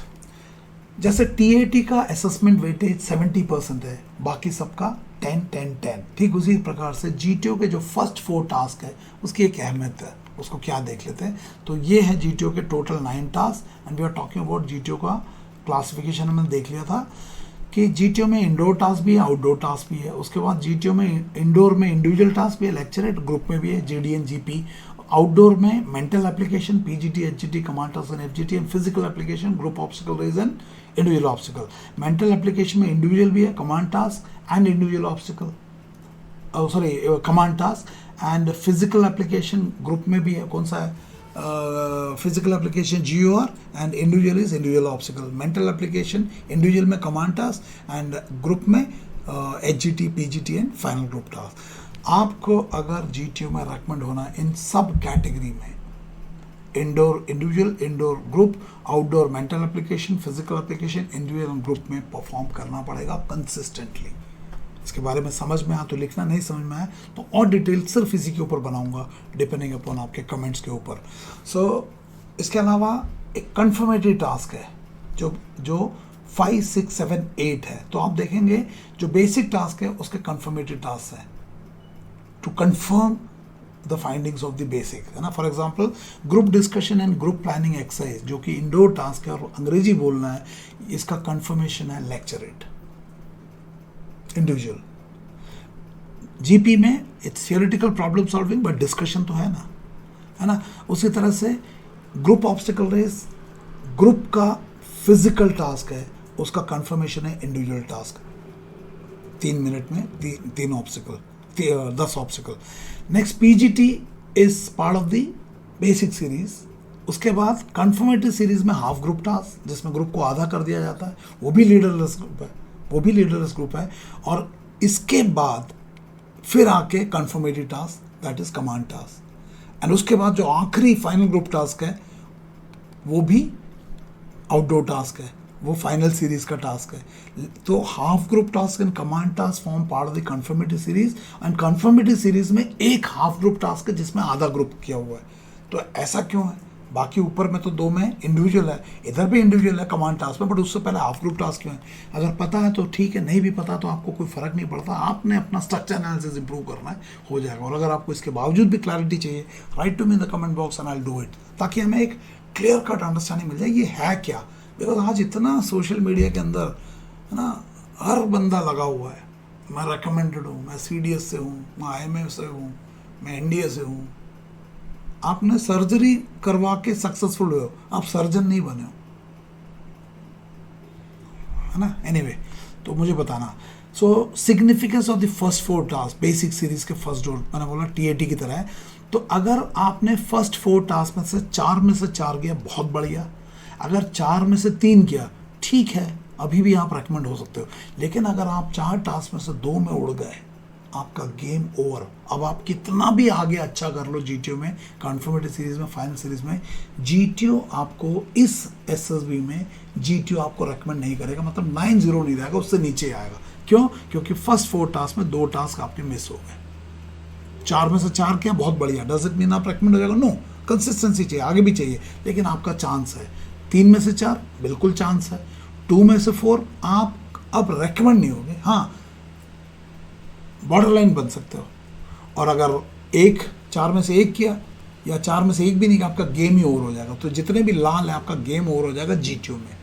जैसे TAT का असेसमेंट वेटेज 70% है, बाकी सबका 10-10-10, ठीक उसी प्रकार से GTO के जो फर्स्ट 4 टास्क है उसकी एक अहमियत है, उसको क्या देख लेते हैं। तो ये है GTO के total 9 task and we are talking about GTO का क्लासिफिकेशन। हमने देख लिया था कि GTO में इंडोर टास्क भी है, आउटडोर टास्क भी है। उसके बाद GTO में इंडोर में इंडिविजुअल टास्क भी है, लेक्चरेट, ग्रुप में भी है, JDN GP। आउटडोर में mental application, PGT, HGT, command task and FGT, and physical application, group obstacle race and individual obstacle. Mental application में इंडिविजुअल भी है, command task and individual obstacle, sorry command task. And physical application group में भी है, कौन सा है, physical application GOR and individual is individual obstacle. Mental application individual में कमांड टास्क एंड ग्रुप में HGT, PGT and final group task. आपको अगर GTO में रेकमेंड होना इन सब कैटेगरी में, indoor individual, indoor group, outdoor mental application, physical application, individual group में perform करना पड़ेगा कंसिस्टेंटली। इसके बारे में समझ में आया तो लिखना, नहीं समझ में आया तो और डिटेल सिर्फ इसी के ऊपर बनाऊंगा डिपेंडिंग अपॉन आपके कमेंट्स के ऊपर। सो इसके अलावा एक कन्फर्मेटरी टास्क है जो 5, 6, 7, 8 है। तो आप देखेंगे जो बेसिक टास्क है उसके कन्फर्मेटरी टास्क है to confirm the findings of the basic, है ना। For example group discussion and group planning exercise, जो कि इंडोर टास्क है और अंग्रेजी बोलना है, इसका कंफर्मेशन है लेक्चरेट। इंडिविजुअल GP में it's theoretical problem solving, but discussion तो है ना। उसी तरह से ग्रुप ऑब्स्टिकल रेस, ग्रुप का फिजिकल टास्क है, उसका कंफर्मेशन है इंडिविजुअल टास्क। 3 मिनट में 3 obstacle, 10 obstacle. Next PGT is part of the basic series. उसके बाद कंफर्मेटरी सीरीज में हाफ ग्रुप टास्क, जिसमें ग्रुप को आधा कर दिया जाता है, वो भी लीडरलेस ग्रुप है। और इसके बाद फिर आके confirmatory task, that is command task. And उसके बाद जो आखिरी फाइनल ग्रुप टास्क है वो भी आउटडोर टास्क है, वो फाइनल सीरीज का टास्क है। तो half group task and command task form part of the confirmatory series, and confirmatory series में एक हाफ ग्रुप टास्क है जिसमें आधा ग्रुप किया हुआ है। तो ऐसा क्यों है? बाकी ऊपर में तो 2 में इंडिविजुअल है, इधर भी इंडिविजुअल है कमांड टास्क में, बट उससे पहले हाफ ग्रुप टास्क क्यों है? अगर पता है तो ठीक है, नहीं भी पता तो आपको कोई फर्क नहीं पड़ता। आपने अपना स्ट्रक्चर एनालिसिस इंप्रूव करना है, हो जाएगा। और अगर आपको इसके बावजूद भी क्लैरिटी चाहिए, write to me in the comment box and I will do it, ताकि हमें एक क्लियर कट अंडरस्टैंडिंग मिल जाए ये है क्या। बिकॉज आज इतना सोशल मीडिया के अंदर, है ना, हर बंदा लगा हुआ है, मैं रिकमेंडेड हूँ, मैं CDS से हूँ, मैं IMA से हूँ, मैं NDA से हूँ। आपने सर्जरी करवा के सक्सेसफुल हुए हो, आप सर्जन नहीं बने हो, है ना। एनीवे, तो मुझे बताना। So significance of the first 4 task, basic series के फर्स्ट डोर, मैंने बोला TAT की तरह है। तो अगर आपने फर्स्ट 4 टास्क में से 4 किया, बहुत बढ़िया। अगर 4 में से 3 किया, ठीक है, अभी भी आप रेकमेंड हो सकते हो। लेकिन अगर आप 4 टास्क में से 2 में उड़ गए, आपका गेम ओवर। अब आप कितना भी आगे अच्छा कर लो GTO में, कंफर्मेटरी सीरीज में, फाइनल सीरीज में, GTO आपको इस SSB में GTO आपको रेकमेंड नहीं करेगा, मतलब 9-0 नहीं रहेगा, उससे नीचे आएगा। क्यों? क्योंकि फर्स्ट 4 टास्क में 2 टास्क आपके मिस हो गए। 4 में से 4 किया, बहुत बढ़िया, डज इट मीन आप रेकमेंड हो जाएगा? नो, कंसिस्टेंसी चाहिए, आगे भी चाहिए, लेकिन आपका चांस है। 3 में से 4 बिल्कुल चांस है। 2 में से 4 आप अब रेकमेंड नहीं होगे, हाँ बॉर्डर लाइन बन सकते हो। और अगर 4 में से 1 किया, या 4 में से 1 भी नहीं किया, आपका गेम ही ओवर हो जाएगा। तो जितने भी लाल है, आपका गेम ओवर हो जाएगा GTO में।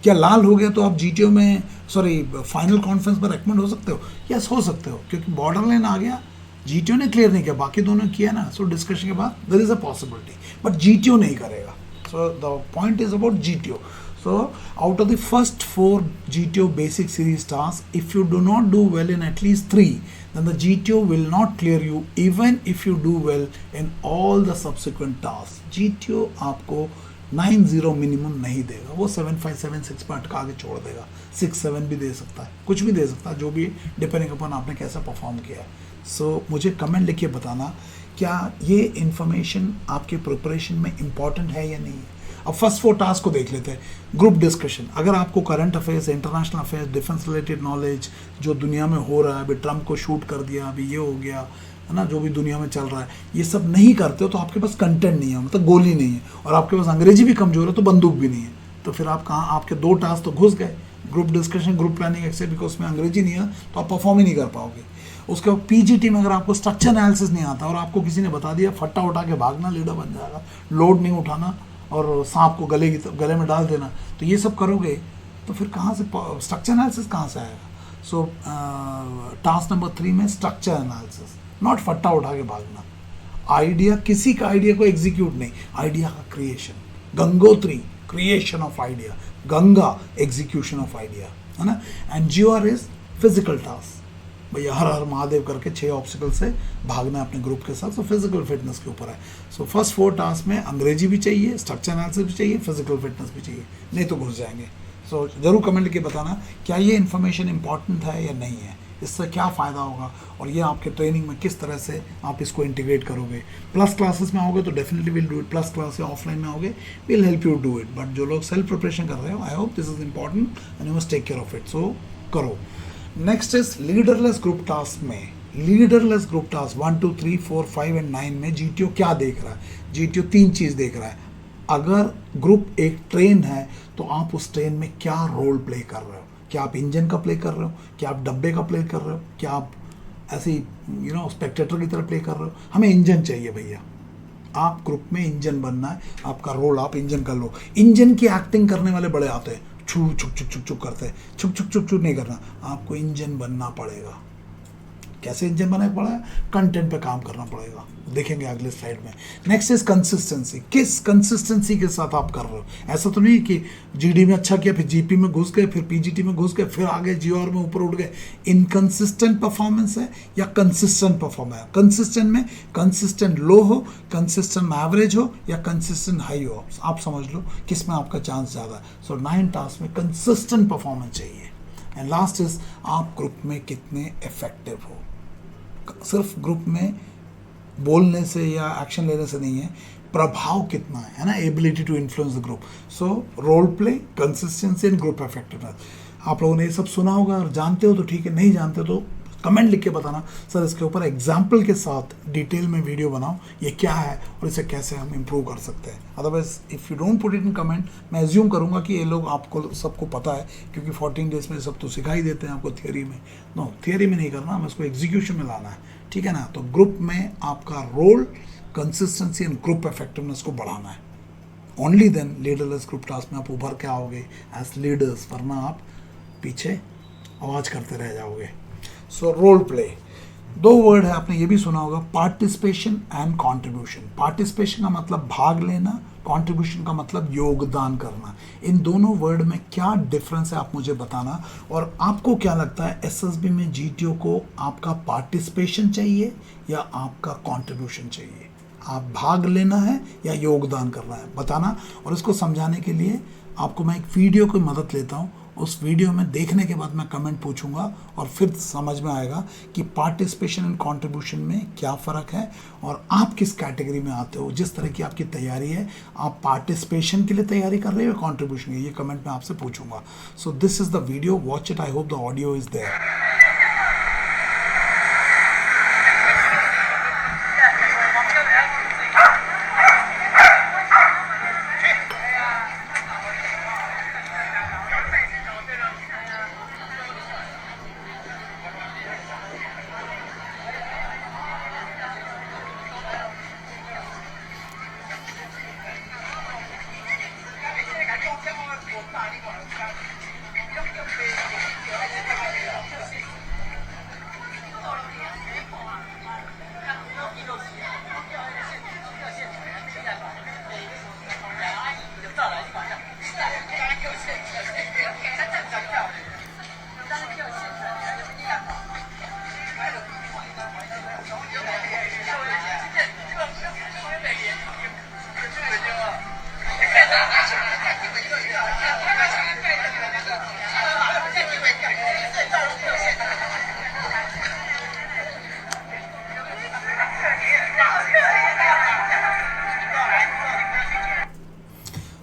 क्या लाल हो गया तो आप GTO में, सॉरी फाइनल कॉन्फ्रेंस में रेकमेंड हो सकते हो? यस, हो सकते हो, क्योंकि बॉर्डर लाइन आ गया, GTO ने क्लियर नहीं किया, बाकी दोनों ने किया ना। सो डिस्कशन के बाद there is a possibility, but GTO नहीं करेगा। So the point is about GTO. So out of the first 4 GTO basic series tasks, if you do not do well in at least 3, then the GTO will not clear you even if you do well in all the subsequent tasks. GTO आपको 9-0 minimum नहीं देगा, वो 7-5, 7-6 पे अटका के छोड़ देगा। 6-7 भी दे सकता है, कुछ भी दे सकता है, जो भी डिपेंडिंग अपॉन आपने कैसा परफॉर्म किया है। सो मुझे कमेंट लिख के बताना क्या ये इन्फॉर्मेशन आपके प्रिपरेशन में इम्पॉर्टेंट है या नहीं है। अब फर्स्ट 4 टास्क को देख लेते हैं। ग्रुप डिस्कशन, अगर आपको current affairs, international affairs, defence related knowledge जो दुनिया में हो रहा है, अभी ट्रम्प को शूट कर दिया, अभी ये हो गया है ना, जो भी दुनिया में चल रहा है, ये सब नहीं करते हो तो आपके पास कंटेंट नहीं है, मतलब गोली नहीं है, और आपके पास अंग्रेजी भी कमजोर है तो बंदूक भी नहीं है, तो फिर आप कहाँ, आपके 2 टास्क तो घुस गए। Group discussion, group planning except, because उसमें अंग्रेजी नहीं है तो आप परफॉर्म ही नहीं कर पाओगे। उसके बाद पीजीटी में अगर आपको स्ट्रक्चर एनालिसिस नहीं आता और आपको किसी ने बता दिया फट्टा उठा के भागना लीडर बन जाएगा, लोड नहीं उठाना और सांप को गले में डाल देना, तो ये सब करोगे तो फिर कहाँ से स्ट्रक्चर एनालिसिस कहाँ से आएगा। सो टास्क नंबर 3 में स्ट्रक्चर एनालिसिस, नॉट फट्टा उठा के भागना। आइडिया, किसी का आइडिया को एग्जीक्यूट नहीं, आइडिया का creation, Gangotri creation of idea, Ganga execution of idea, है ना। And GR is physical task, भैया हर हर महादेव करके 6 ऑब्स्टिकल से भागना है अपने ग्रुप के साथ। सो फिजिकल फिटनेस के ऊपर है। सो फर्स्ट 4 टास्क में अंग्रेजी भी चाहिए, स्ट्रक्चर एनालिसिस भी चाहिए, फिजिकल फिटनेस भी चाहिए, नहीं तो घुस जाएंगे। सो जरूर कमेंट करके बताना क्या ये इन्फॉर्मेशन इंपॉर्टेंट है या नहीं है, इससे क्या फ़ायदा होगा और ये आपके ट्रेनिंग में किस तरह से आप इसको इंटीग्रेट करोगे। प्लस क्लासेस में आओगे तो definitely will do it, plus class या ऑफलाइन में आओगे will help you do it. But जो लोग सेल्फ प्रिपरेशन कर रहे हो, I hope this is important and you must take care of it, so करो। Next is leaderless group task में, लीडरलेस ग्रुप टास्क 1 2 3 4 5 एंड 9 में जीटीओ क्या देख रहा है। जीटीओ 3 चीज़ देख रहा है। अगर ग्रुप एक ट्रेन है तो आप उस ट्रेन में क्या रोल प्ले कर रहे हो, क्या आप इंजन का प्ले कर रहे हो, क्या आप डब्बे का प्ले कर रहे हो, क्या आप ऐसे स्पेक्टेटर की तरह प्ले कर रहे हो। हमें इंजन चाहिए भैया, आप ग्रुप में इंजन बनना है, आपका रोल आप इंजन कर लो। इंजन की एक्टिंग करने वाले बड़े आते हैं, छू छुक छुक छुक छुक करते हैं, छुक छुक छुक छुक नहीं करना, आपको इंजन बनना पड़ेगा। कैसे इंजन बनाना पड़ेगा, कंटेंट पे काम करना पड़ेगा, देखेंगे अगले स्लाइड में। नेक्स्ट इज कंसिस्टेंसी, किस कंसिस्टेंसी के साथ आप कर रहे हो। ऐसा तो नहीं कि जीडी में अच्छा किया फिर जीपी में घुस गए, फिर पीजीटी में घुस गए, फिर आगे जीआर में ऊपर उठ गए। इनकंसिस्टेंट परफॉर्मेंस है या कंसिस्टेंट परफॉर्मेंस है। कंसिस्टेंट में कंसिस्टेंट लो हो, कंसिस्टेंट एवरेज हो या कंसिस्टेंट हाई हो, आप समझ लो किस में आपका चांस ज़्यादा है। सो 9 टास्क में कंसिस्टेंट परफॉर्मेंस चाहिए। एंड लास्ट इज आप ग्रुप में कितने इफेक्टिव हो। सिर्फ ग्रुप में बोलने से या एक्शन लेने से नहीं है, प्रभाव कितना है ना, ability to influence the group. So role play, consistency and group effectiveness. आप लोगों ने ये सब सुना होगा और जानते हो तो ठीक है, नहीं जानते तो कमेंट लिख के बताना सर इसके ऊपर एग्जाम्पल के साथ डिटेल में वीडियो बनाओ, ये क्या है और इसे कैसे हम इम्प्रूव कर सकते हैं। Otherwise if you don't put it in comment, मैं एज्यूम करूँगा कि ये लोग आपको सबको पता है, क्योंकि 14 डेज में सब तो सिखाई देते हैं आपको थियोरी में। नो, थियोरी में नहीं करना, हमें इसको एग्जीक्यूशन में लाना है, ठीक है ना। तो ग्रुप में आपका role, consistency and group effectiveness को बढ़ाना है। Only then leaderless group task में आप उभर के आओगे एज लीडर्स, वरना आप पीछे आवाज़ करते रह जाओगे। सो रोल प्ले, 2 वर्ड है, आपने ये भी सुना होगा, पार्टिसिपेशन एंड कंट्रीब्यूशन। पार्टिसिपेशन का मतलब भाग लेना, कंट्रीब्यूशन का मतलब योगदान करना। इन दोनों वर्ड में क्या डिफरेंस है आप मुझे बताना। और आपको क्या लगता है एसएसबी में जीटीओ को आपका पार्टिसिपेशन चाहिए या आपका कंट्रीब्यूशन चाहिए, आप भाग लेना है या योगदान करना है, बताना। और इसको समझाने के लिए आपको मैं एक वीडियो की मदद लेता हूँ। उस वीडियो में देखने के बाद मैं कमेंट पूछूंगा और फिर समझ में आएगा कि पार्टिसिपेशन एंड कंट्रीब्यूशन में क्या फ़र्क है और आप किस कैटेगरी में आते हो। जिस तरह की आपकी तैयारी है, आप पार्टिसिपेशन के लिए तैयारी कर रहे हो या कंट्रीब्यूशन के, ये कमेंट में आपसे पूछूंगा। So this is the video, watch it, I hope the audio is there.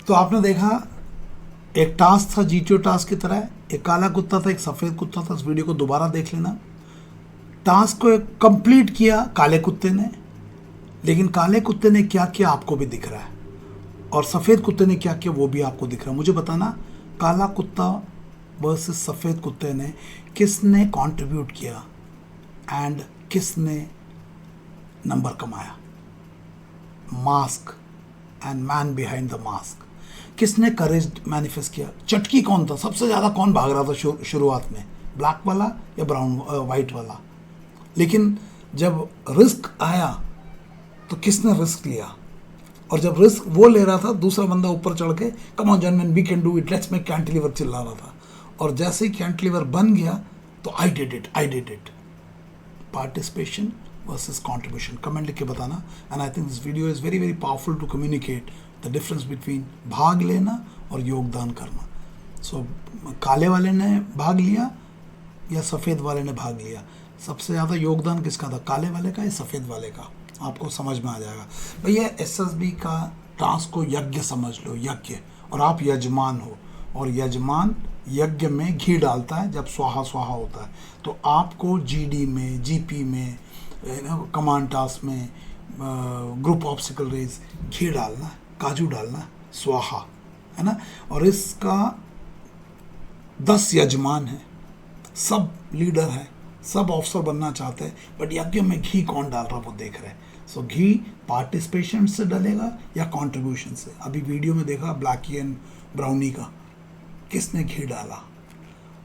तो आपने देखा एक टास्क था जीटीओ टास्क की तरह, एक काला कुत्ता था, एक सफ़ेद कुत्ता था। उस वीडियो को दोबारा देख लेना। टास्क को कंप्लीट किया काले कुत्ते ने, लेकिन काले कुत्ते ने क्या किया आपको भी दिख रहा है, और सफ़ेद कुत्ते ने क्या किया वो भी आपको दिख रहा है। मुझे बताना, काला कुत्ता वर्सेस सफ़ेद कुत्ते ने किसने कंट्रीब्यूट किया एंड किसने नंबर कमाया? Mask and man behind the mask. किसने करेज मैनिफेस्ट किया? चटकी कौन था? सबसे ज़्यादा कौन भाग रहा था शुरुआत में, ब्लैक वाला या ब्राउन वाइट वाला? लेकिन जब रिस्क आया तो किसने रिस्क लिया? और जब रिस्क वो ले रहा था, दूसरा बंदा ऊपर चढ़ के come on gentleman we can do it, let's make cantilever चिल्ला रहा था। और जैसे ही कैंटिलीवर बन गया तो I did it. Participation versus contribution. Comment लिख के बताना। And I think this video is very very powerful to communicate the difference between भाग लेना और योगदान करना। सो काले वाले ने भाग लिया या सफ़ेद वाले ने भाग लिया? सबसे ज़्यादा योगदान किसका था, काले वाले का या सफ़ेद वाले का? आपको समझ में आ जाएगा। भैया एसएसबी का टास्क को यज्ञ समझ लो, यज्ञ, और आप यजमान हो, और यजमान यज्ञ में घी डालता है जब स्वाहा स्वाहा होता है। तो आपको जीडी में, जीपी में, कमांड टास्क में, ग्रुप ऑब्स्टिकल रेस घी डालना है, काजू डालना है, स्वाहा, है ना। और इसका 10 यजमान है, सब लीडर है, सब ऑफिसर बनना चाहते हैं, बट यज्ञ में घी कौन डाल रहा है वो देख रहे हैं। सो घी पार्टिसिपेशन से डलेगा या कंट्रीब्यूशन से? अभी वीडियो में देखा ब्लैकी एंड ब्राउनी का, किसने घी डाला?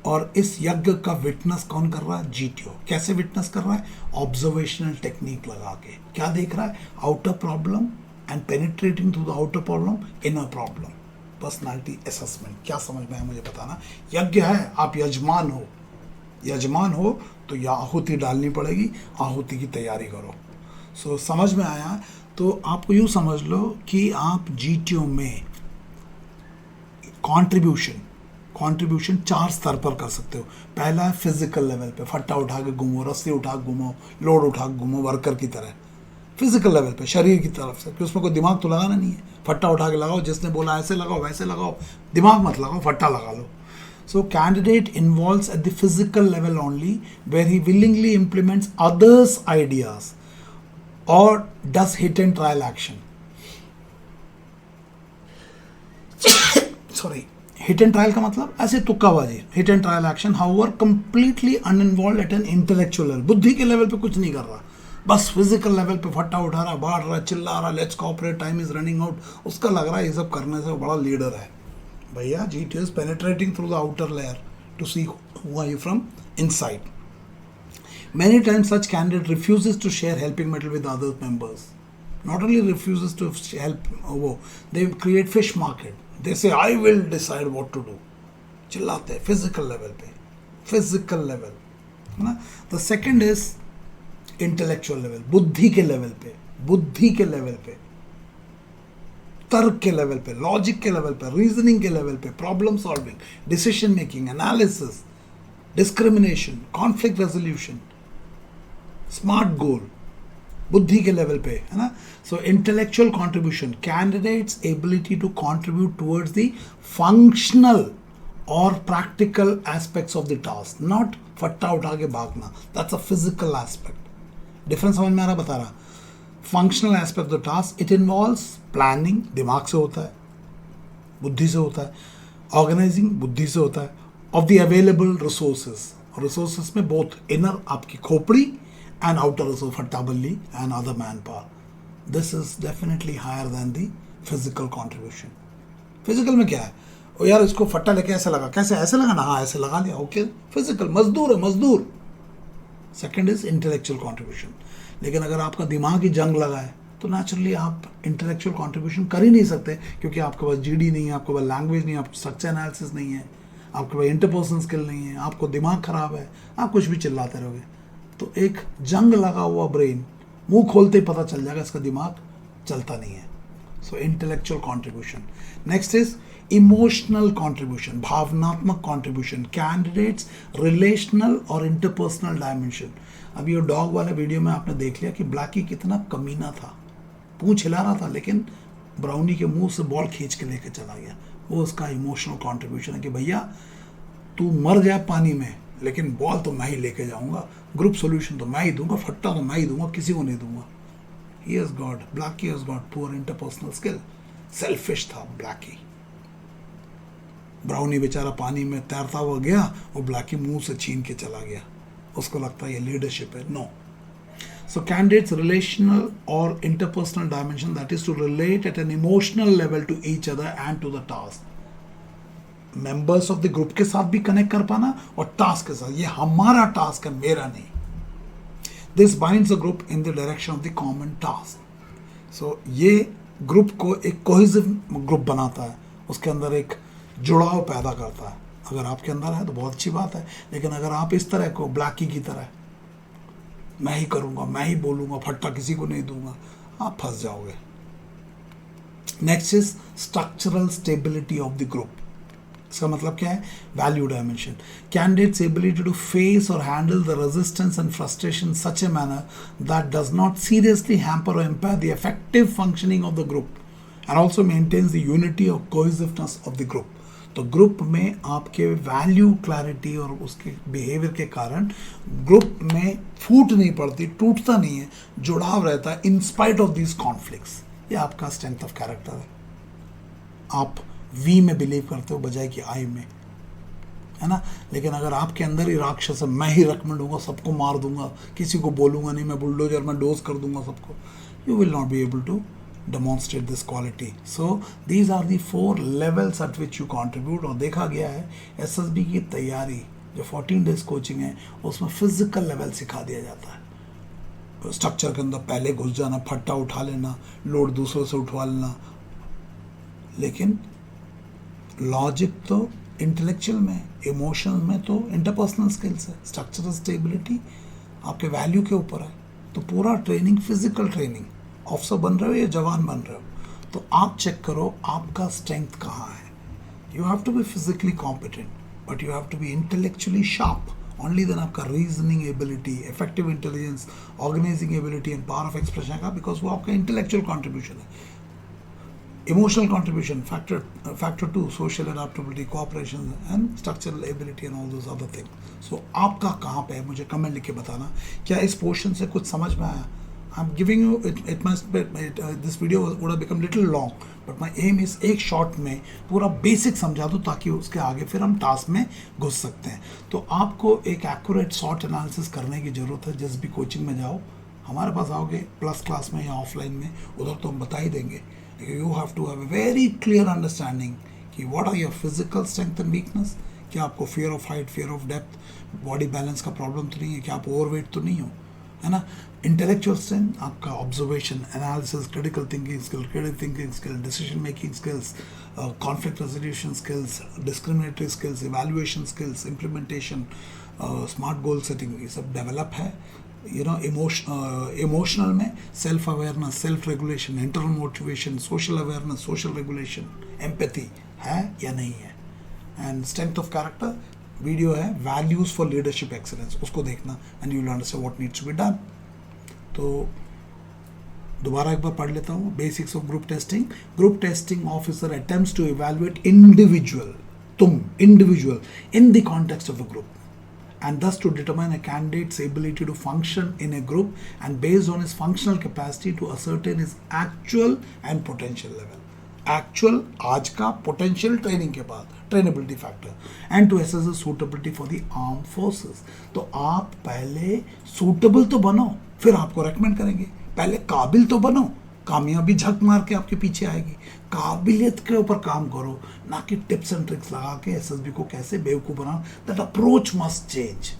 और इस यज्ञ का विटनेस कौन कर रहा है? जीटीओ। कैसे विटनेस कर रहा है? ऑब्जर्वेशनल टेक्निक लगा के। क्या देख रहा है? Outer problem and penetrating through the outer problem, inner problem, personality assessment. क्या समझ में आया मुझे बताना। यज्ञ है, आप यजमान हो, यजमान हो तो यह आहुति डालनी पड़ेगी, आहुति की तैयारी करो। सो समझ में आया? तो आपको यूँ समझ लो कि आप जीटीओ में कंट्रीब्यूशन 4 स्तर पर कर सकते हो। पहला है फिजिकल लेवल पे, फट्टा उठा के घूमो, रस्सी उठा के घूमो, लोड उठा के घूमो, वर्कर की तरह। फिजिकल लेवल पे, शरीर की तरफ से, कि उसमें कोई दिमाग तो लगाना नहीं है। फट्टा उठा के लगाओ, जिसने बोला ऐसे लगाओ वैसे लगाओ, दिमाग मत लगाओ, फट्टा लगा लो। So candidate involves at the physical level only, where he willingly implements others' ideas or does hit and trial action. Sorry, hit and trial का मतलब ऐसे तुक्काबाजी, hit and trial action, however completely uninvolved at an intellectual level. बुद्धि के level पे कुछ नहीं कर रहा, बस फिजिकल लेवल पे फट्टा उठा रहा, बाढ़ रहा, चिल्ला रहा, let's cooperate, time is running out. उसका लग रहा है ये सब करने से वो बड़ा लीडर है। भैया GTO is penetrating through the outer layer to see who are you from inside. Many times such candidate refuses to share helping metal with other members. Not only refuses to help, they create fish market. They say I will decide what to do. चिल्लाते हैं physical level पे, physical level, है ना। The second is intellectual level, बुद्धि के level पे, बुद्धि के level पे, तर्क के लेवल पे, लॉजिक के लेवल पे, रीजनिंग के लेवल पे, problem solving, decision making, analysis, discrimination, conflict resolution, smart goal, बुद्धि के लेवल पे, है ना। So intellectual contribution, candidate's ability to contribute towards the functional और practical aspects of the task, not फट्टा उठा के भागना, that's a physical aspect. Difference समझ में आ रहा? बता रहा। Functional aspect of the task, it involves planning, दिमाग से होता है, बुद्धि से होता है, ऑर्गेनाइजिंग, बुद्धि से होता है, ऑफ द अवेलेबल रिसोर्सेस में बोथ इनर आपकी खोपड़ी एंड आउटर रिसोर्स, फट्टा बल्ली and other man power. This is definitely higher than the physical contribution. Physical में क्या है? ओ यार इसको फट्टा लेके ऐसे लगा, कैसे ऐसे लगाना? हाँ ऐसे लगा लिया, ओके, फिजिकल, मजदूर है, मजदूर। Second is intellectual contribution. लेकिन अगर आपका दिमाग ही जंग लगा है तो नेचुरली आप इंटेलेक्चुअल कंट्रीब्यूशन कर ही नहीं सकते, क्योंकि आपके पास जीडी नहीं है, आपके पास लैंग्वेज नहीं है, आपको स्ट्रक्चर एनालिसिस नहीं है, आपके पास इंटरपर्सनल स्किल नहीं है, आपको दिमाग खराब है, आप कुछ भी चिल्लाते रहोगे। तो एक जंग लगा हुआ ब्रेन, मुंह खोलते ही पता चल जाएगा इसका दिमाग चलता नहीं है। So intellectual contribution. Next is emotional contribution, भावनात्मक कंट्रीब्यूशन, कैंडिडेट्स रिलेशनल और इंटरपर्सनल डायमेंशन। अभी ये डॉग वाले वीडियो में आपने देख लिया कि ब्लैकी कितना कमीना था, पूंछ हिला रहा था लेकिन ब्राउनी के मुंह से बॉल खींच के लेके चला गया। वो उसका इमोशनल कंट्रीब्यूशन है कि भैया तू मर जाए पानी में, लेकिन बॉल तो मैं ही लेके जाऊंगा, ग्रुप सॉल्यूशन तो मैं ही दूंगा, फट्टा तो मैं ही दूंगा, किसी को नहीं दूंगा। He has got, Blackie has got poor interpersonal skill. Selfish था ब्लैकी। ब्राउनी बेचारा पानी में तैरता हुआ गया और ब्लैकी मुंह से छीन के चला गया। उसको लगता है ये लीडरशिप है। No. So candidates relational or interpersonal dimension, that is to relate at an emotional level to each other and to the task. Members of the group के साथ भी कनेक्ट कर पाना और टास्क के साथ, ये हमारा टास्क है, मेरा नहीं। This binds the group in the direction of the common task. So ये ग्रुप को एक कोहेसिव ग्रुप बनाता है, उसके अंदर एक जुड़ाव पैदा करता है। अगर आपके अंदर है तो बहुत अच्छी बात है, लेकिन अगर आप इस तरह को ब्लैकी की तरह मैं ही करूंगा, मैं ही बोलूंगा, फट्टा किसी को नहीं दूंगा, आप फंस जाओगे। Next is structural stability of the group. इसका मतलब क्या है? Value dimension. Candidate's ability to face और handle the resistance and frustration such a manner that does not seriously hamper और impair the effective functioning of the group and also maintains the unity और cohesiveness of the group. तो group में आपके value clarity और उसके behaviour के कारण group में फूट नहीं पड़ती, टूटता नहीं है, जुड़ाव रहता है in spite of these conflicts. ये आपका स्ट्रेंथ ऑफ कैरेक्टर है। आप वी में बिलीव करते हो बजाय कि आई में, है ना। लेकिन अगर आपके अंदर ही राक्षस है, मैं ही रकमेंड होगा, सबको मार दूंगा, किसी को बोलूंगा नहीं, मैं बुलडोजर में डोज कर दूंगा सबको, you will not be able to demonstrate this quality. So these are the 4 levels at which you contribute. और देखा गया है SSB की तैयारी जो 14 days कोचिंग है उसमें फिजिकल लेवल सिखा दिया जाता है। स्ट्रक्चर के अंदर पहले घुस जाना, फट्टा उठा लेना, लोड दूसरों से उठवा लेना, लेकिन लॉजिक तो इंटेलेक्चुअल में, इमोशनल में तो इंटरपर्सनल स्किल्स है। स्ट्रक्चरल स्टेबिलिटी आपके वैल्यू के ऊपर है। तो पूरा ट्रेनिंग फिजिकल ट्रेनिंग, ऑफिसर बन रहे हो या जवान बन रहे हो, तो आप चेक करो आपका स्ट्रेंथ कहाँ है। You have to be physically competent but you have to be intellectually sharp. Only then आपका reasoning ability, effective intelligence, organising ability and power of expression का, बिकॉज वो आपका इंटेलेक्चुअल कॉन्ट्रीब्यूशन है। Emotional contribution, factor 2 social adaptability, cooperation and structural ability and all those other thing. So आपका कहाँ पे है मुझे कमेंट लिख के बताना। क्या इस पोर्शन से कुछ समझ में आया? I'm giving you it must be this video would have become little long, but my aim is एक शॉर्ट में पूरा बेसिक समझा दूँ ताकि उसके आगे फिर हम टास्क में घुस सकते हैं। तो आपको एक एक्यूरेट शॉर्ट एनालिसिस करने की ज़रूरत है। जिस भी कोचिंग में जाओ, हमारे पास आओगे प्लस क्लास में या ऑफलाइन में, उधर तो हम बता ही देंगे। You have to have a very clear understanding कि what are your physical strength and weakness. क्या आपको fear of height, fear of depth, body balance का प्रॉब्लम तो नहीं है? क्या आप ओवरवेट तो नहीं हो, है ना। इंटेलेक्चुअल स्ट्रेंथ आपका observation, analysis, critical thinking skill, decision making skills, conflict resolution skills, discriminatory skills, evaluation skills, implementation, smart goal setting, ये सब डेवलप है। यू नो इमोशनल में self awareness, self regulation, internal motivation, social awareness, social regulation, empathy है या नहीं है। And strength of character video है values for leadership excellence, उसको देखना and you will understand what needs to be done. तो दोबारा एक बार पढ़ लेता हूँ। Basics of group testing. Group testing officer attempts to evaluate individual, तुम individual in the context of a group and thus to determine a candidate's ability to function in a group and based on his functional capacity to ascertain his actual and potential level. Actual आज का, potential training के बाद trainability factor and to assess the suitability for the armed forces. तो आप पहले suitable तो बनो, फिर आपको recommend करेंगे। पहले काबिल तो बनो, कामयाबी झक मार के आपके पीछे आएगी। काबिलियत के ऊपर काम करो, ना कि टिप्स एंड ट्रिक्स लगा के एसएसबी को कैसे बेवकूफ़ बनाओ। That approach must change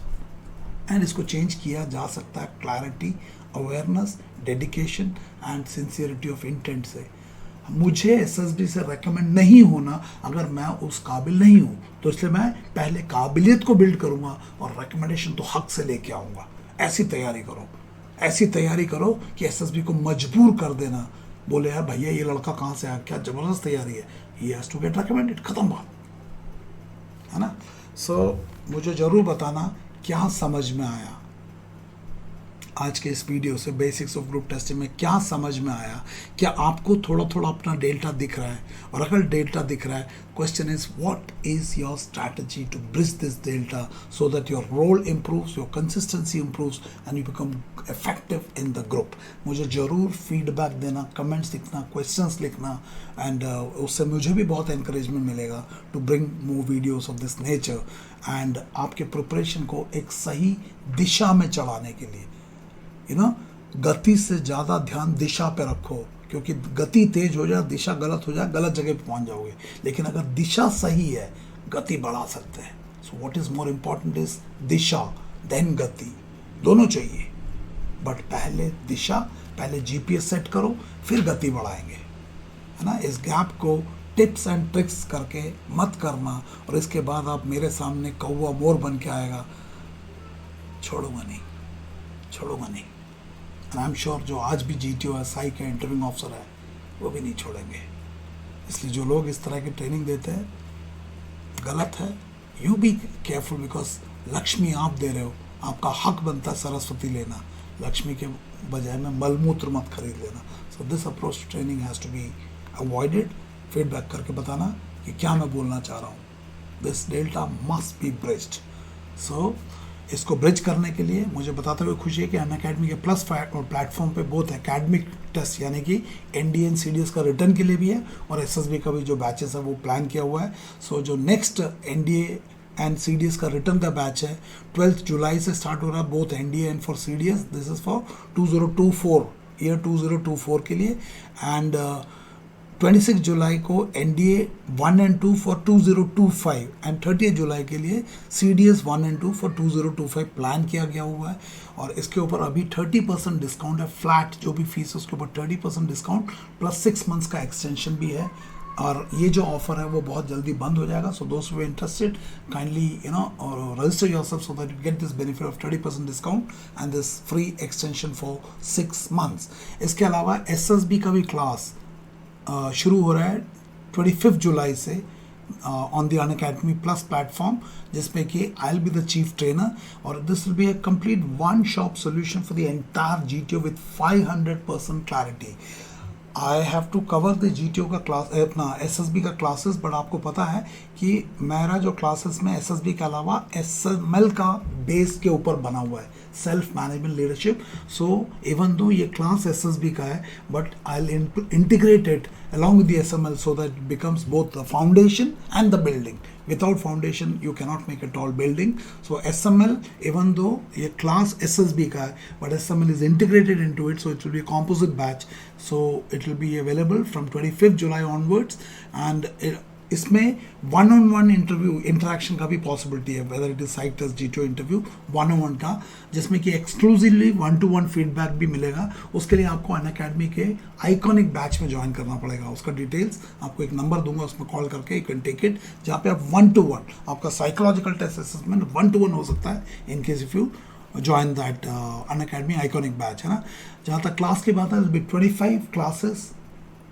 and इसको चेंज किया जा सकता है clarity, awareness, dedication and sincerity of intent से। मुझे एसएसबी से रेकमेंड नहीं होना अगर मैं उस काबिल नहीं हूँ, तो इसलिए मैं पहले काबिलियत को बिल्ड करूँगा और रिकमेंडेशन तो हक से लेके आऊँगा। ऐसी तैयारी करो, ऐसी तैयारी करो कि एसएसबी को मजबूर कर देना, बोले यार भैया ये लड़का कहाँ से आया, क्या ज़बरदस्त तैयारी है, he has to get recommended, खत्म बात, है ना। सो मुझे ज़रूर बताना क्या समझ में आया। आज के इस वीडियो से बेसिक्स ऑफ ग्रुप टेस्टिंग में क्या समझ में आया, क्या आपको थोड़ा थोड़ा अपना डेल्टा दिख रहा है, और अगर डेल्टा दिख रहा है, question is what is your strategy to bridge this delta so that your role improves, your consistency improves and you become effective in the group. मुझे ज़रूर फीडबैक देना, कमेंट्स लिखना, क्वेश्चंस लिखना, एंड उससे मुझे भी बहुत encouragement मिलेगा to bring more videos of this nature and आपके प्रिपरेशन को एक सही दिशा में चढ़ाने के लिए। गति से ज़्यादा ध्यान दिशा पे रखो, क्योंकि गति तेज हो जाए, दिशा गलत हो जाए, गलत जगह पे पहुंच जाओगे। लेकिन अगर दिशा सही है, गति बढ़ा सकते हैं। So what is more important is दिशा देन गति, दोनों चाहिए। बट पहले दिशा, पहले जीपीएस सेट करो, फिर गति बढ़ाएंगे, है ना। इस गैप को टिप्स एंड ट्रिक्स करके मत करना और इसके बाद आप मेरे सामने कौवा मोर बन के आएगा, छोड़ूंगा नहीं। एंड आई एम श्योर जो आज भी जीटीओ है, साई का इंटरव्यूइंग ऑफिसर है, वो भी नहीं छोड़ेंगे। इसलिए जो लोग इस तरह की ट्रेनिंग देते हैं गलत है। You be careful, because Lakshmi आप दे रहे हो, आपका हक बनता है सरस्वती लेना। लक्ष्मी के बजाय में मलमूत्र मत खरीद लेना। So this approach to training has to be avoided. Feedback करके बताना कि क्या मैं बोलना चाह रहा हूँ। This delta must be bridged. So इसको ब्रिज करने के लिए मुझे बताते हुए खुशी है कि अनअकैडमी के प्लस प्लेटफॉर्म पे बहुत एकेडमिक टेस्ट यानी कि एनडीए एंड सीडीएस का रिटर्न के लिए भी है, और एसएसबी का भी जो बैचेस है वो प्लान किया हुआ है। सो जो नेक्स्ट एनडीए एंड सीडीएस का रिटर्न का बैच है 12 जुलाई से स्टार्ट हो रहा है, both NDA and for CDS. This is for 2024 year 2024 के लिए, एंड 26 जुलाई को एनडीए 1 एंड 2 फॉर 2025 एंड 30 जुलाई के लिए सीडीएस 1 एंड 2 फॉर 2025 प्लान किया गया हुआ है। और इसके ऊपर अभी 30% डिस्काउंट है, फ्लैट जो भी फीस है उसके ऊपर 30% डिस्काउंट प्लस 6 मंथ्स का एक्सटेंशन भी है। और ये जो ऑफर है वो बहुत जल्दी बंद हो जाएगा। सो दोस्त who interested kindly register yourself so that you get this benefit of 30% discount and this free extension for 6 months. इसके अलावा एसएसबी का भी क्लास शुरू हो रहा है 25 जुलाई से on the Unacademy plus platform, जिसमें कि I will be the chief trainer, और this will be a complete one shop solution for the entire GTO with 500% clarity. I have to cover the GTO का class, अपना SSB का classes, but आपको पता है कि मेरा जो क्लासेस में एसएसबी के अलावा एसएमएल का बेस के ऊपर बना हुआ है, self management leadership. So even though ये क्लास एसएसबी का है, but I will integrate it along with the SML so that it becomes both the foundation and the building. Without foundation you cannot make a tall building. So SML, even though ये class SSB का है, but SML is integrated into it, so it will be a composite batch. So it will be available from 25th July onwards, and इसमें one on one interview interaction का भी possibility है, whether it is psych test GTO interview 1-on-1 का, जिसमें कि exclusively 1-to-1 feedback भी मिलेगा। उसके लिए आपको अनअकैडमी के आइकॉनिक बैच में ज्वाइन करना पड़ेगा। उसका डिटेल्स आपको एक नंबर दूंगा, उसमें कॉल करके यू कैन टेक इट, जहाँ पे आप 1-to-1 आपका साइकोलॉजिकल टेस्ट असेसमेंट 1-to-1 हो सकता है in case if you join that Unacademy iconic batch, है ना। जहाँ तक क्लास की बात है, 25 classes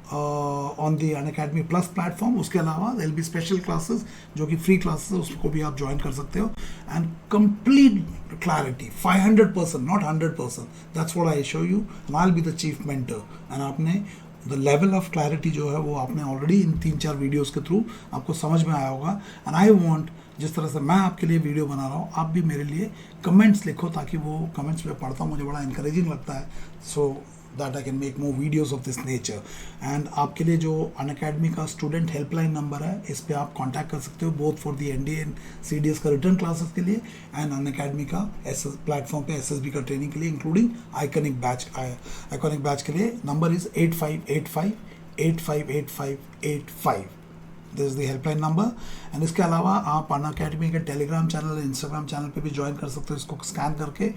on the Unacademy plus platform. उसके अलावा there will be special classes जो कि फ्री क्लासेस है, उसको भी आप ज्वाइन कर सकते हो। And complete clarity 500%, not 100%, that's what I show you, and I will be the chief mentor. And आपने द लेवल ऑफ क्लैरिटी जो है वो आपने ऑलरेडी इन 3-4 वीडियोज़ के थ्रू आपको समझ में आया होगा। एंड आई वॉन्ट, जिस तरह से मैं आपके लिए वीडियो बना रहा हूँ, आप भी मेरे लिए कमेंट्स लिखो, ताकि वो कमेंट्स में पढ़ता हूँ, मुझे बड़ा इंकरेजिंग लगता है। सो that I can make more videos of this nature. And आपके लिए जो अनअकैडमी का स्टूडेंट हेल्पलाइन नंबर है, इस पे आप कांटेक्ट कर सकते हो, both for the NDA and CDS का रिटर्न क्लासेस के लिए एंड अनअकैडमी का प्लेटफॉर्म पे एसएसबी का ट्रेनिंग के लिए, इंक्लूडिंग आइकॉनिक बैच के लिए। Number is 8585858585। This is the helpline number. And इसके अलावा आप अनअकैडमी के टेलीग्राम चैनल, इंस्टाग्राम चैनल पे भी ज्वाइन कर सकते हो। इसको स्कैन करके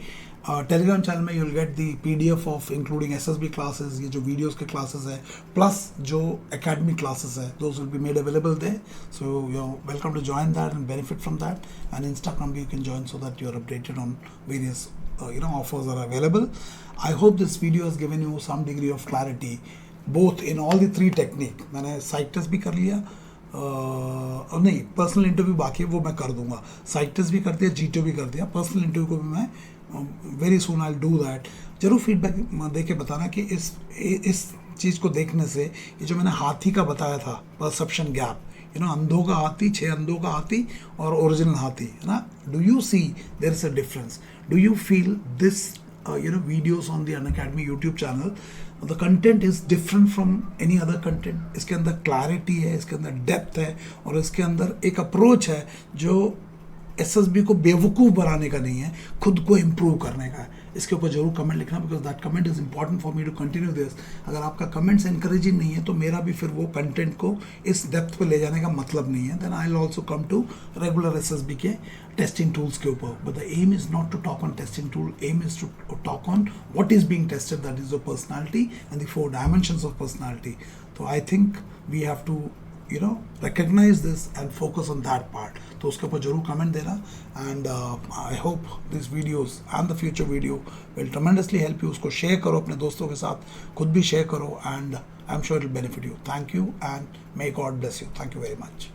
टेलीग्राम चैनल में you will get the PDF of including SSB classes, ये जो वीडियोस के क्लासेस है, प्लस जो एकेडमिक क्लासेस है, those will be made available there. So you are welcome to join that and benefit from that. And Instagram भी you can join so that you are updated on various offers are available. I hope this video has given you some degree of clarity both in all the 3 technique. मैंने site test भी कर लिया, नहीं personal interview बाकी है, वो मैं कर दूंगा। साइट टेस्ट भी कर दिया, जीटीओ भी कर दिया, पर्सनल इंटरव्यू को भी मैं very soon I do that. जरूर फीडबैक दे के बताना कि इस चीज़ को देखने से ये जो मैंने हाथी का बताया था, परसेप्शन गैप, अंधों का हाथी, 6 अंधों का हाथी और ओरिजिनल हाथी, है ना। Do you see there is a difference? Do you feel this videos on the Unacademy YouTube channel, the content is different from any other content? इसके अंदर क्लैरिटी है, इसके अंदर डेप्थ है, और इसके अंदर एक अप्रोच है जो एसएसबी को बेवकूफ़ बनाने का नहीं है, खुद को इम्प्रूव करने का है। इसके ऊपर जरूर कमेंट लिखना, because that comment is important for me to continue this. अगर आपका कमेंट्स एनकरेजिंग नहीं है तो मेरा भी फिर वो कंटेंट को इस डेप्थ पे ले जाने का मतलब नहीं है। Then I will also come to regular SSB के टेस्टिंग टूल्स के ऊपर, but the aim is not to talk on testing tool, aim is to talk on what is being tested, that is the personality and the 4 dimensions of personality. तो I think we have to recognize this and focus on that part. तो उसके ऊपर जरूर comment देना, and I hope these videos and the future video will tremendously help you. उसको share करो अपने दोस्तों के साथ, खुद भी शेयर करो, and I'm sure it will benefit you. Thank you and may God bless you. Thank you very much.